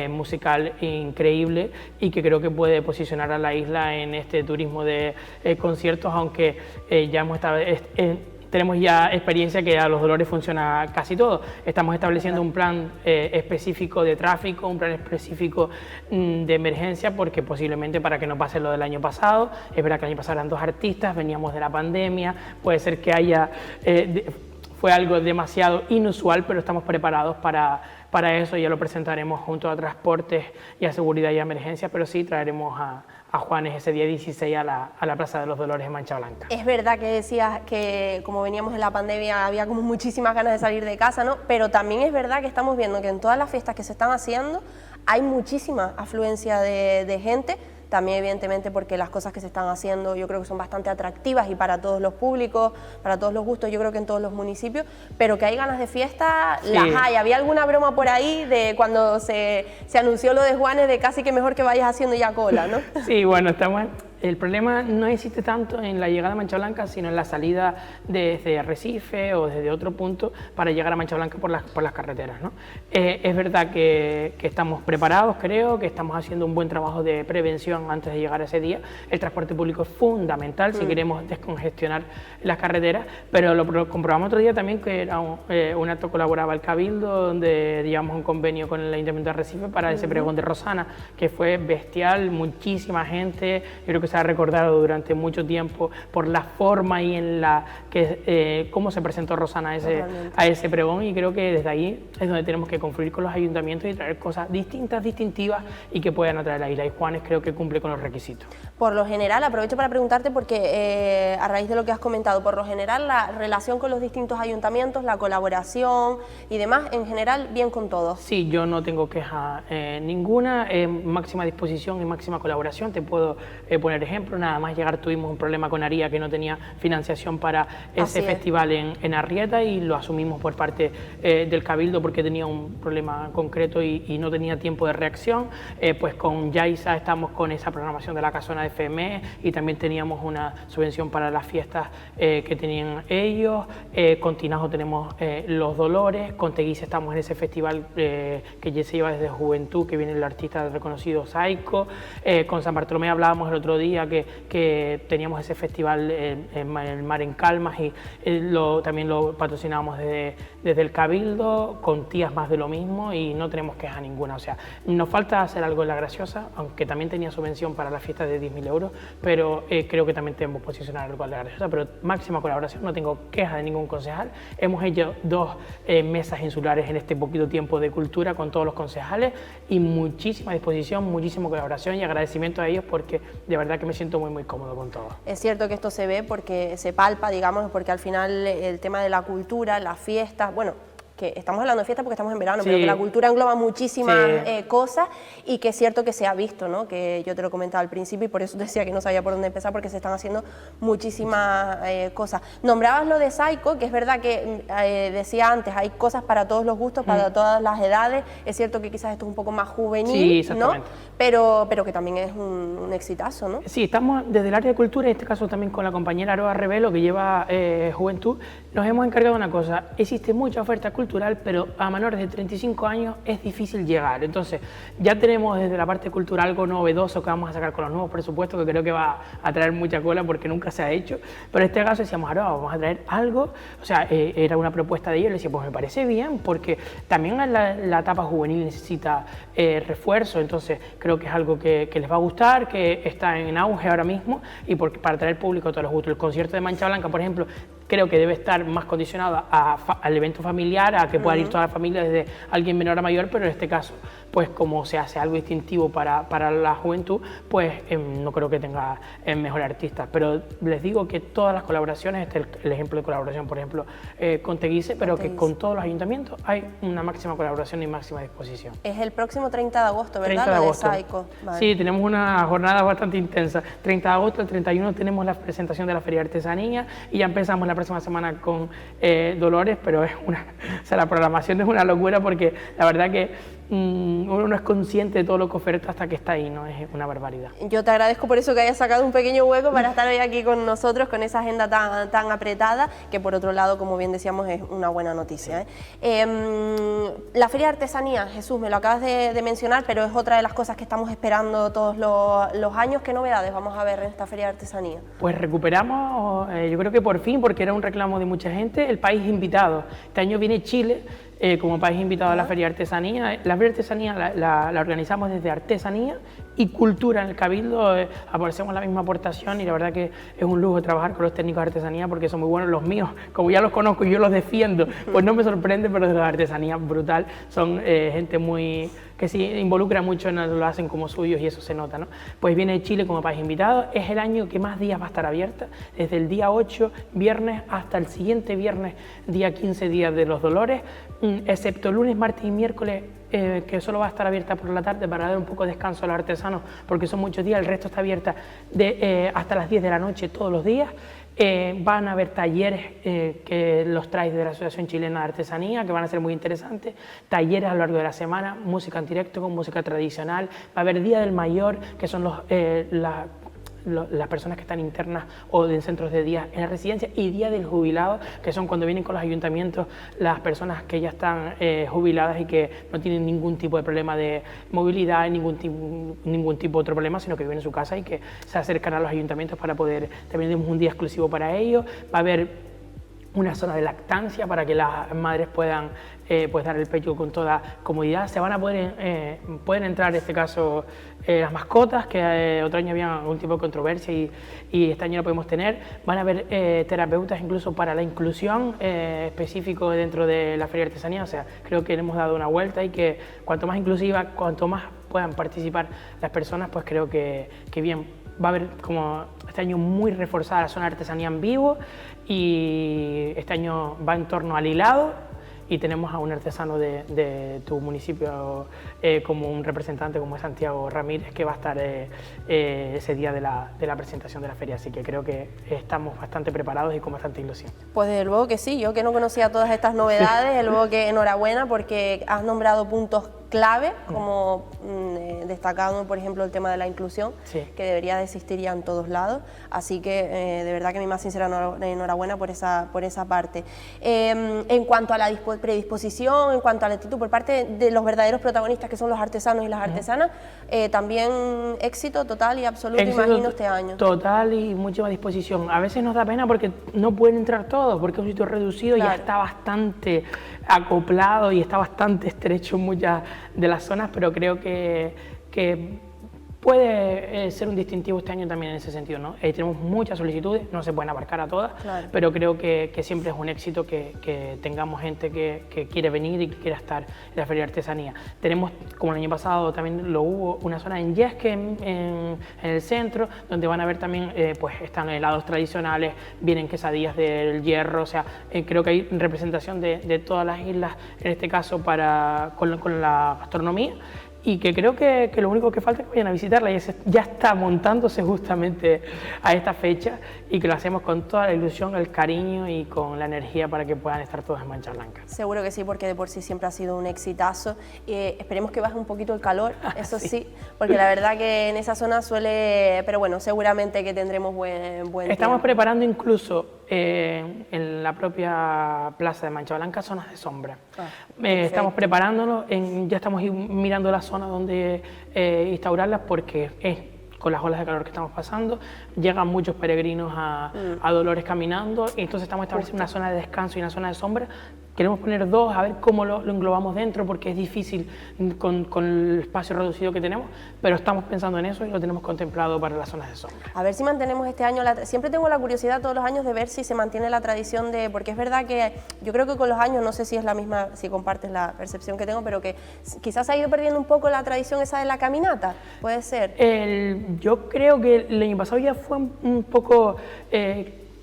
S6: musical increíble y que creo que puede posicionar a la isla en este turismo de conciertos, aunque ya hemos estado... tenemos ya experiencia que a los Dolores funciona casi todo. Estamos estableciendo un plan específico de tráfico, un plan específico de emergencia, porque posiblemente para que no pase lo del año pasado. Es verdad que el año pasado eran 2 artistas, veníamos de la pandemia, puede ser que haya... fue algo demasiado inusual, pero estamos preparados para eso. Ya lo presentaremos junto a Transportes y a Seguridad y Emergencia, pero sí traeremos a Juanes ese día 16 a la Plaza de los Dolores en Mancha Blanca.
S1: Es verdad que decías que como veníamos de la pandemia había como muchísimas ganas de salir de casa, ¿no? Pero también es verdad que estamos viendo que en todas las fiestas que se están haciendo hay muchísima afluencia de gente. También evidentemente porque las cosas que se están haciendo yo creo que son bastante atractivas y para todos los públicos, para todos los gustos, yo creo que en todos los municipios, pero que hay ganas de fiesta, sí. Las hay. Había alguna broma por ahí de cuando se anunció lo de Juanes, de casi que mejor que vayas haciendo ya cola, ¿no? Sí,
S6: bueno, el problema no existe tanto en la llegada a Mancha Blanca, sino en la salida desde Arrecife o desde otro punto para llegar a Mancha Blanca por las carreteras, ¿no? Es verdad que estamos preparados, creo que estamos haciendo un buen trabajo de prevención antes de llegar a ese día. El transporte público es fundamental si queremos descongestionar las carreteras, pero lo comprobamos otro día también, que era un acto colaboraba el Cabildo, donde llevamos un convenio con el Ayuntamiento de Arrecife para ese pregón de Rosana, que fue bestial, muchísima gente. Yo creo que se ha recordado durante mucho tiempo por la forma y en la que cómo se presentó Rosana a ese pregón, y creo que desde ahí es donde tenemos que confluir con los ayuntamientos y traer cosas distintas, distintivas y que puedan atraer a la isla, y Juanes creo que cumple con los requisitos.
S1: Por lo general, aprovecho para preguntarte porque a raíz de lo que has comentado, por lo general la relación con los distintos ayuntamientos, la colaboración y demás, en general, bien con todos.
S6: Sí, yo no tengo queja ninguna, máxima disposición y máxima colaboración. Te puedo poner ejemplo, nada más llegar tuvimos un problema con Aría que no tenía financiación para ese festival en Arrieta, y lo asumimos por parte del Cabildo porque tenía un problema concreto y no tenía tiempo de reacción. Pues con Yaiza estamos con esa programación de la Casona de FME, y también teníamos una subvención para las fiestas que tenían ellos. Con Tinajo tenemos Los Dolores, con Teguise estamos en ese festival que ya se lleva desde juventud, que viene el artista reconocido Saiko. Con San Bartolomé hablábamos el otro día que teníamos ese festival en el Mar en Calmas, y también lo patrocinábamos desde el Cabildo, con Tías más de lo mismo, y no tenemos queja ninguna. O sea, nos falta hacer algo en La Graciosa, aunque también tenía subvención para la fiesta de 10.000 euros, pero creo que también tenemos que posicionar algo en La Graciosa, pero máxima colaboración, no tengo queja de ningún concejal. Hemos hecho 2 mesas insulares en este poquito tiempo de cultura con todos los concejales, y muchísima disposición, muchísima colaboración y agradecimiento a ellos, porque de verdad que me siento muy cómodo con todo.
S1: Es cierto que esto se ve porque se palpa, digamos, porque al final el tema de la cultura, las fiestas, bueno, que estamos hablando de fiestas porque estamos en verano, pero que la cultura engloba muchísimas cosas, y que es cierto que se ha visto, ¿no? Que yo te lo comentaba al principio y por eso decía que no sabía por dónde empezar, porque se están haciendo muchísimas cosas. Nombrabas lo de Saiko, que es verdad que decía antes, hay cosas para todos los gustos, para todas las edades. Es cierto que quizás esto es un poco más juvenil, ¿no? Pero que también es un exitazo, ¿no?
S6: Sí, estamos desde el área de cultura, en este caso también con la compañera Aroa Revelo, que lleva juventud, nos hemos encargado de una cosa. Existe mucha oferta cultural, pero a menores de 35 años es difícil llegar. Entonces, ya tenemos desde la parte cultural algo novedoso que vamos a sacar con los nuevos presupuestos, que creo que va a traer mucha cola porque nunca se ha hecho. Pero en este caso decíamos, ahora vamos a traer algo. O sea, era una propuesta de ellos, le decía, pues me parece bien, porque también la etapa juvenil necesita refuerzo. Entonces, creo que es algo que les va a gustar, que está en auge ahora mismo, y para traer público a todos los gustos. El concierto de Mancha Blanca, por ejemplo, creo que debe estar más condicionado al evento familiar, a que pueda ir toda la familia, desde alguien menor a mayor, pero en este caso, pues como se hace algo distintivo para la juventud, pues no creo que tenga mejor artista. Pero les digo que todas las colaboraciones, el ejemplo de colaboración, por ejemplo, con Teguise, pero que con todos los ayuntamientos hay una máxima colaboración y máxima disposición.
S1: Es el próximo 30 de agosto, ¿verdad?
S6: 30 de agosto.
S1: Vale.
S6: Sí, tenemos una jornada bastante intensa. 30 de agosto, el 31 tenemos la presentación de la Feria de Artesanía, y ya empezamos la próxima semana con Dolores, pero o sea, la programación es una locura, porque la verdad que uno no es consciente de todo lo que oferta hasta que está ahí, ¿no? Es una barbaridad.
S1: Yo te agradezco por eso que hayas sacado un pequeño hueco para estar hoy aquí con nosotros, con esa agenda tan apretada, que por otro lado, como bien decíamos, es una buena noticia, La Feria de Artesanía, Jesús, me lo acabas de mencionar, pero es otra de las cosas que estamos esperando todos los años. ¿Qué novedades vamos a ver en esta Feria de Artesanía?
S6: Pues recuperamos, yo creo que por fin, porque era un reclamo de mucha gente, el país invitado. Este año viene Chile como país invitado a la Feria de Artesanía. La Feria de Artesanía la organizamos desde Artesanía y Cultura en el Cabildo. Hacemos la misma aportación, y la verdad que es un lujo trabajar con los técnicos de artesanía, porque son muy buenos. Los míos, como ya los conozco y yo los defiendo, pues no me sorprende, pero de la artesanía brutal. Son gente que se involucra mucho, lo hacen como suyos, y eso se nota, ¿no? Pues viene Chile como país invitado. Es el año que más días va a estar abierta, desde el día 8, viernes, hasta el siguiente viernes, día 15, día de los Dolores, excepto lunes, martes y miércoles, que solo va a estar abierta por la tarde para dar un poco de descanso a los artesanos, porque son muchos días. El resto está abierta hasta las 10 de la noche todos los días. Van a haber talleres que los trae de la Asociación Chilena de Artesanía, que van a ser muy interesantes, talleres a lo largo de la semana, música en directo con música tradicional. Va a haber Día del Mayor, que son las personas que están internas o en centros de día en la residencia, y Día del Jubilado, que son cuando vienen con los ayuntamientos las personas que ya están jubiladas y que no tienen ningún tipo de problema de movilidad, ningún tipo de otro problema, sino que viven en su casa y que se acercan a los ayuntamientos para poder, también tenemos un día exclusivo para ellos. Va a haber una zona de lactancia para que las madres puedan pues dar el pecho con toda comodidad. Se van a poder pueden entrar en este caso las mascotas, que otro año había algún tipo de controversia y este año lo podemos tener. Van a haber terapeutas incluso para la inclusión específico dentro de la feria de artesanía. O sea, creo que le hemos dado una vuelta y que cuanto más inclusiva, cuanto más puedan participar las personas, pues creo que bien. Va a haber como este año muy reforzada la zona de artesanía en vivo y este año va en torno al hilado y tenemos a un artesano de tu municipio como un representante como es Santiago Ramírez, que va a estar ese día de la presentación de la feria, así que creo que estamos bastante preparados y con bastante ilusión.
S1: Pues desde luego que sí, yo que no conocía todas estas novedades, desde luego que enhorabuena porque has nombrado puntos clave, como destacado, por ejemplo, el tema de la inclusión,
S6: sí,
S1: que debería de existir ya en todos lados, así que de verdad que mi más sincera enhorabuena por esa parte. En cuanto a la predisposición, en cuanto a la actitud por parte de los verdaderos protagonistas que son los artesanos y las artesanas, también éxito total y absoluto,
S6: éxito
S1: imagino, este año.
S6: Total y mucha disposición. A veces nos da pena porque no pueden entrar todos, porque es un sitio reducido,
S1: claro,
S6: ya está bastante acoplado y está bastante estrecho en muchas de las zonas, pero creo que puede ser un distintivo este año también en ese sentido, ¿no? Tenemos muchas solicitudes, no se pueden abarcar a todas,
S1: claro,
S6: pero creo que siempre es un éxito que tengamos gente que quiere venir y que quiera estar en la Feria de Artesanía. Tenemos, como el año pasado también lo hubo, una zona en Yesque, en el centro, donde van a ver también, pues están helados tradicionales, vienen quesadillas del Hierro, o sea, creo que hay representación de todas las islas, en este caso con la gastronomía, y que creo que lo único que falta es que vayan a visitarla y ya está montándose justamente a esta fecha y que lo hacemos con toda la ilusión, el cariño y con la energía para que puedan estar todos en Mancha Blanca.
S1: Seguro que sí, porque de por sí siempre ha sido un exitazo. Esperemos que baje un poquito el calor, eso sí, porque la verdad que en esa zona suele, pero bueno, seguramente que tendremos buen
S6: Estamos
S1: tiempo.
S6: preparando incluso en la propia plaza de Mancha Blanca zonas de sombra. Estamos preparándonos, ya estamos mirando la zona donde instaurarlas porque con las olas de calor que estamos pasando, llegan muchos peregrinos a Dolores caminando y entonces estamos estableciendo una zona de descanso y una zona de sombra. Queremos poner dos, a ver cómo lo englobamos dentro, porque es difícil con el espacio reducido que tenemos, pero estamos pensando en eso y lo tenemos contemplado para las zonas de sombra.
S1: A ver si mantenemos este año, siempre tengo la curiosidad todos los años de ver si se mantiene la tradición porque es verdad que yo creo que con los años, no sé si es la misma, si compartes la percepción que tengo, pero que quizás ha ido perdiendo un poco la tradición esa de la caminata, puede ser.
S6: Yo creo que el año pasado ya fue un poco,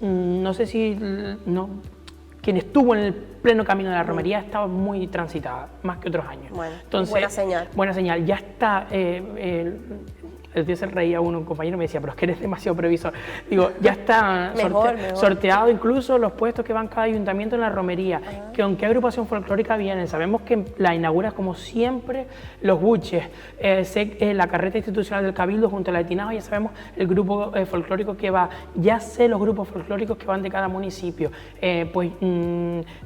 S6: no sé si... quien estuvo en el pleno camino de la romería estaba muy transitada, más que otros años.
S1: Bueno,
S6: entonces,
S1: buena señal.
S6: Buena señal, ya está. El día se reía un compañero y me decía, pero es que eres demasiado previsor. Digo, ya está
S1: mejor.
S6: sorteado incluso los puestos que van cada ayuntamiento en la romería, que aunque agrupación folclórica vienen, sabemos que la inaugura como siempre los buches, la carreta institucional del Cabildo junto a la de Tinao, ya sabemos el grupo folclórico que va, ya sé los grupos folclóricos que van de cada municipio,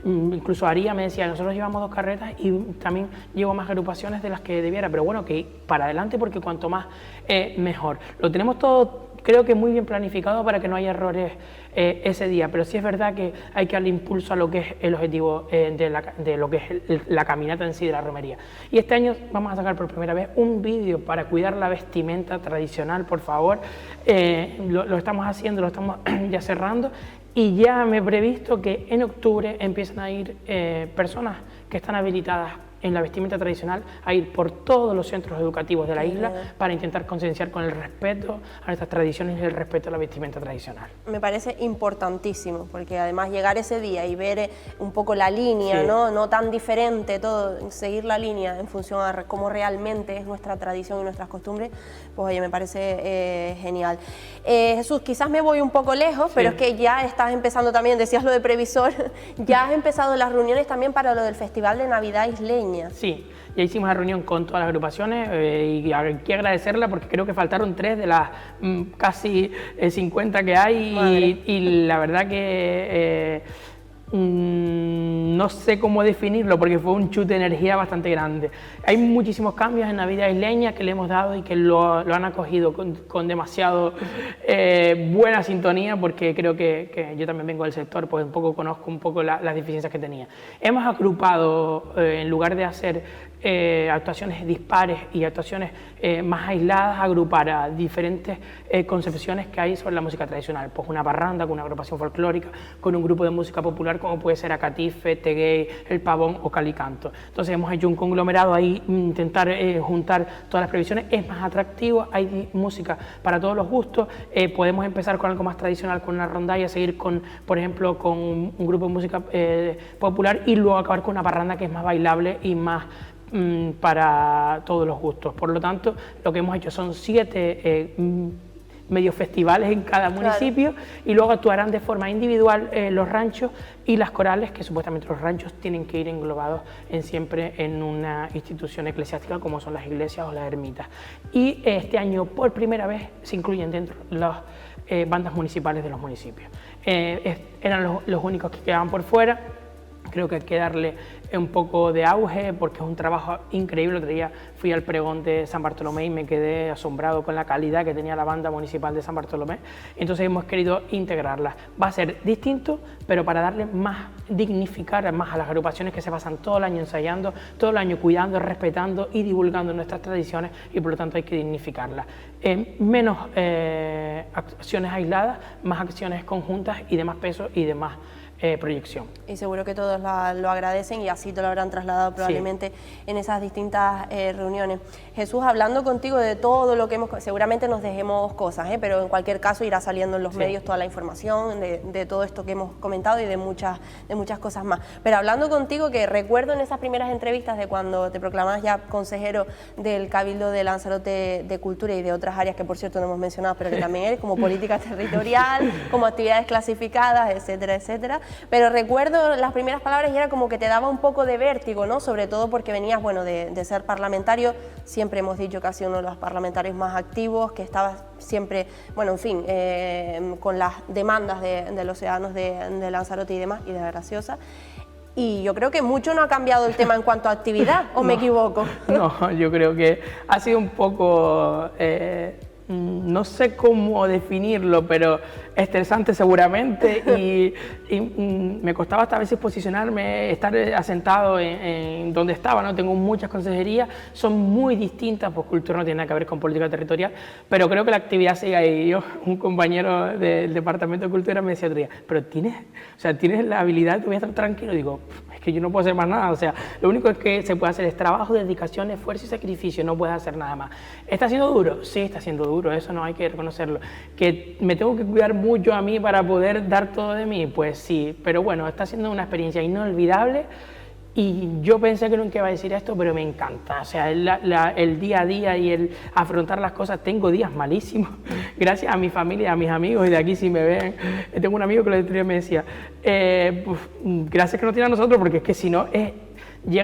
S6: incluso Aría me decía, nosotros llevamos 2 carretas y también llevo más agrupaciones de las que debiera, pero bueno, que para adelante porque cuanto más mejor. Lo tenemos todo, creo que muy bien planificado para que no haya errores ese día, pero sí es verdad que hay que darle impulso a lo que es el objetivo de lo que es la caminata en sí de la romería. Y este año vamos a sacar por primera vez un vídeo para cuidar la vestimenta tradicional, por favor. Lo estamos haciendo, lo estamos ya cerrando y ya me he previsto que en octubre empiezan a ir personas que están habilitadas en la vestimenta tradicional a ir por todos los centros educativos de la isla para intentar concienciar con el respeto a nuestras tradiciones y el respeto a la vestimenta tradicional.
S1: Me parece importantísimo, porque además llegar ese día y ver un poco la línea, sí, no tan diferente todo, seguir la línea en función a cómo realmente es nuestra tradición y nuestras costumbres, pues oye, me parece genial. Jesús, quizás me voy un poco lejos, sí, pero es que ya estás empezando también, decías lo de previsor, ya has empezado las reuniones también para lo del Festival de Navidad Isleña.
S6: Sí, ya hicimos la reunión con todas las agrupaciones y hay que agradecerla porque creo que faltaron 3 de las casi 50 que hay y la verdad que no sé cómo definirlo porque fue un chute de energía bastante grande. Hay muchísimos cambios en la vida isleña que le hemos dado y que lo han acogido con demasiado buena sintonía, porque creo que yo también vengo del sector, pues un poco conozco un poco las deficiencias que tenía. Hemos agrupado, en lugar de hacer actuaciones dispares y actuaciones más aisladas, agrupar a diferentes concepciones que hay sobre la música tradicional, pues una parranda con una agrupación folclórica, con un grupo de música popular como puede ser Acatife, Teguey, El Pavón o Calicanto. Entonces hemos hecho un conglomerado ahí, intentar juntar todas las previsiones. Es más atractivo, hay música para todos los gustos. Podemos empezar con algo más tradicional, con una rondalla, seguir con, por ejemplo, con un grupo de música popular y luego acabar con una parranda que es más bailable y más para todos los gustos. Por lo tanto, lo que hemos hecho son 7 medio festivales en cada municipio, y luego actuarán de forma individual los ranchos y las corales, que supuestamente los ranchos tienen que ir englobados siempre en una institución eclesiástica como son las iglesias o las ermitas. Y este año por primera vez se incluyen dentro las bandas municipales de los municipios. Eran los únicos que quedaban por fuera. Creo que hay que darle un poco de auge porque es un trabajo increíble. El otro día fui al pregón de San Bartolomé y me quedé asombrado con la calidad que tenía la banda municipal de San Bartolomé. Entonces hemos querido integrarlas. Va a ser distinto, pero para darle más, dignificar más a las agrupaciones que se pasan todo el año ensayando, todo el año cuidando, respetando y divulgando nuestras tradiciones, y por lo tanto hay que dignificarlas. Menos acciones aisladas, más acciones conjuntas y de más peso y de más proyección.
S1: Y seguro que todos lo agradecen y así te lo habrán trasladado probablemente en esas distintas reuniones. Jesús, hablando contigo de todo lo que hemos... Seguramente nos dejemos cosas, pero en cualquier caso irá saliendo en los medios toda la información de todo esto que hemos comentado y de muchas cosas más. Pero hablando contigo, que recuerdo en esas primeras entrevistas de cuando te proclamabas ya consejero del Cabildo de Lanzarote de Cultura y de otras áreas que por cierto no hemos mencionado, pero que también eres, como política territorial, como actividades clasificadas, etcétera, etcétera. Pero recuerdo las primeras palabras y era como que te daba un poco de vértigo, ¿no? Sobre todo porque venías, bueno, de ser parlamentario. Siempre hemos dicho que has sido uno de los parlamentarios más activos, que estabas siempre, bueno, en fin, con las demandas de los ciudadanos de Lanzarote y demás, y de la Graciosa. Y yo creo que mucho no ha cambiado el tema en cuanto a actividad, ¿o me equivoco?
S6: No, yo creo que ha sido un poco... no sé cómo definirlo, pero estresante seguramente, y me costaba hasta a veces posicionarme, estar asentado en donde estaba, ¿no? Tengo muchas consejerías, son muy distintas, pues cultura no tiene nada que ver con política territorial, pero creo que la actividad sigue ahí. Un compañero del Departamento de Cultura me decía otro día, pero tienes la habilidad, que voy a estar tranquilo. Digo, es que yo no puedo hacer más nada, o sea, lo único que se puede hacer es trabajo, dedicación, esfuerzo y sacrificio, no puedes hacer nada más. ¿Está siendo duro? Sí, está siendo duro, eso no hay que reconocerlo. ¿Que me tengo que cuidar mucho a mí para poder dar todo de mí? Pues sí, pero bueno, está siendo una experiencia inolvidable, y yo pensé que nunca iba a decir esto, pero me encanta. O sea, el día a día y el afrontar las cosas. Tengo días malísimos, gracias a mi familia, a mis amigos, y de aquí si me ven, tengo un amigo que el otro día me decía, pues, gracias que no tiene a nosotros, porque es que si no,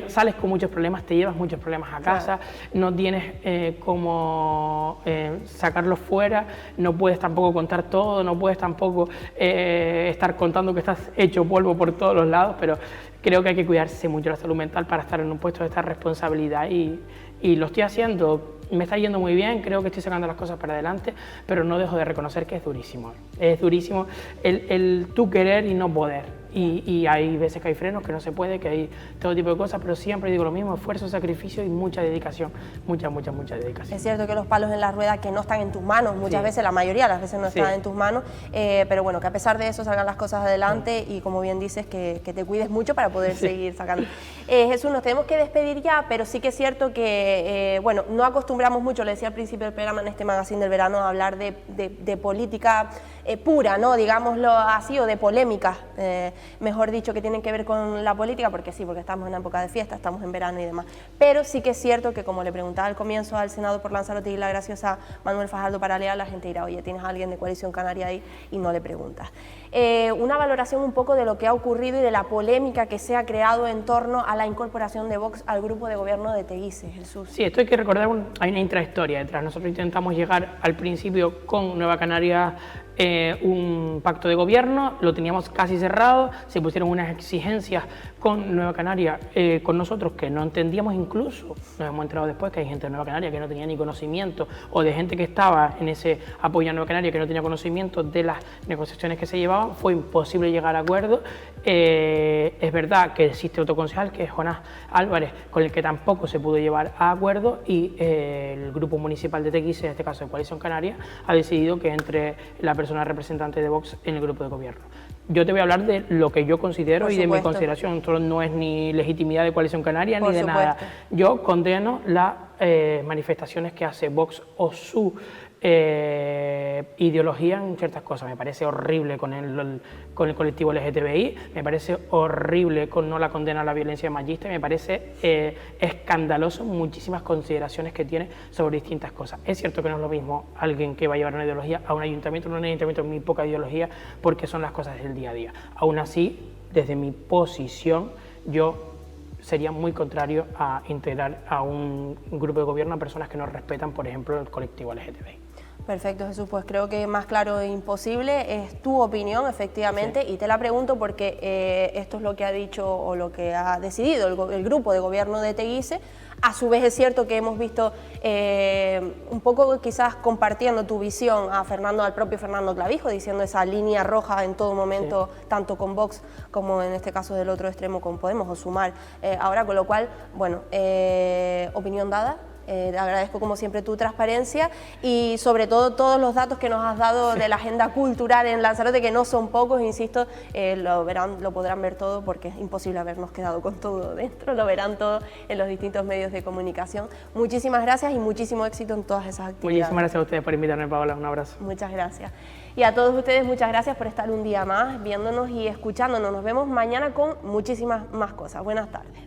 S6: sales con muchos problemas, te llevas muchos problemas a casa, no tienes cómo sacarlos fuera, no puedes tampoco contar todo, no puedes tampoco estar contando que estás hecho polvo por todos los lados, pero creo que hay que cuidarse mucho la salud mental para estar en un puesto de esta responsabilidad, y lo estoy haciendo. Me está yendo muy bien, creo que estoy sacando las cosas para adelante, pero no dejo de reconocer que es durísimo. Es durísimo el tú querer y no poder. Y hay veces que hay frenos, que no se puede, que hay todo tipo de cosas, pero siempre digo lo mismo: esfuerzo, sacrificio y mucha dedicación. Mucha dedicación.
S1: Es cierto que los palos en la rueda que no están en tus manos, muchas veces, la mayoría de las veces no están en tus manos, pero bueno, que a pesar de eso salgan las cosas adelante, y como bien dices, que te cuides mucho para poder seguir sacando. Jesús, nos tenemos que despedir ya, pero sí que es cierto que, bueno, no acostumbramos mucho, le decía al principio del programa, en este magazine del verano, a hablar de política pura, ¿no? Digámoslo así, o de polémicas, mejor dicho, que tienen que ver con la política, porque sí, porque estamos en una época de fiesta, estamos en verano y demás. Pero sí que es cierto que, como le preguntaba al comienzo al senador por Lanzarote y la Graciosa, Manuel Fajardo Paralea, la gente dirá, oye, tienes a alguien de Coalición Canaria ahí, y no le preguntas. Una valoración un poco de lo que ha ocurrido y de la polémica que se ha creado en torno a la incorporación de Vox al grupo de gobierno de Teguise, Jesús.
S6: Sí, esto hay que recordar, hay una intrahistoria detrás. Nosotros intentamos llegar al principio con Nueva Canarias un pacto de gobierno, lo teníamos casi cerrado, se pusieron unas exigencias con Nueva Canaria, con nosotros, que no entendíamos. Incluso nos hemos enterado después que hay gente de Nueva Canaria que no tenía ni conocimiento, o de gente que estaba en ese apoyo a Nueva Canaria que no tenía conocimiento de las negociaciones que se llevaban. Fue imposible llegar a acuerdo. Es verdad que existe otro concejal, que es Jonás Álvarez, con el que tampoco se pudo llevar a acuerdo, y el grupo municipal de Teguise, en este caso de Coalición Canaria, ha decidido que entre la persona representante de Vox en el grupo de gobierno. Yo te voy a hablar de lo que yo considero y de mi consideración. Esto no es ni legitimidad de Coalición Canaria ni de nada. Yo condeno las manifestaciones que hace Vox o su ideología en ciertas cosas. Me parece horrible con el colectivo LGTBI, me parece horrible con no la condena a la violencia machista, y me parece escandaloso muchísimas consideraciones que tiene sobre distintas cosas. Es cierto que no es lo mismo alguien que va a llevar una ideología a un ayuntamiento. En un ayuntamiento muy poca ideología, porque son las cosas del día a día. Aún así, desde mi posición, yo sería muy contrario a integrar a un grupo de gobierno a personas que no respetan, por ejemplo, el colectivo LGTBI.
S1: Perfecto, Jesús, pues creo que más claro e imposible. Es tu opinión, efectivamente, sí. Y te la pregunto porque esto es lo que ha dicho o lo que ha decidido el grupo de gobierno de Teguise. A su vez es cierto que hemos visto un poco quizás compartiendo tu visión al propio Fernando Clavijo, diciendo esa línea roja en todo momento, sí, tanto con Vox como en este caso del otro extremo con Podemos o Sumar. Ahora, con lo cual, bueno, opinión dada. Te agradezco como siempre tu transparencia y sobre todo todos los datos que nos has dado de la agenda cultural en Lanzarote, que no son pocos, insisto, lo podrán ver todo porque es imposible habernos quedado con todo dentro, lo verán todo en los distintos medios de comunicación. Muchísimas gracias y muchísimo éxito en todas esas actividades.
S6: Muchísimas gracias a ustedes por invitarme, Paola, un abrazo.
S1: Muchas gracias. Y a todos ustedes muchas gracias por estar un día más viéndonos y escuchándonos. Nos vemos mañana con muchísimas más cosas. Buenas tardes.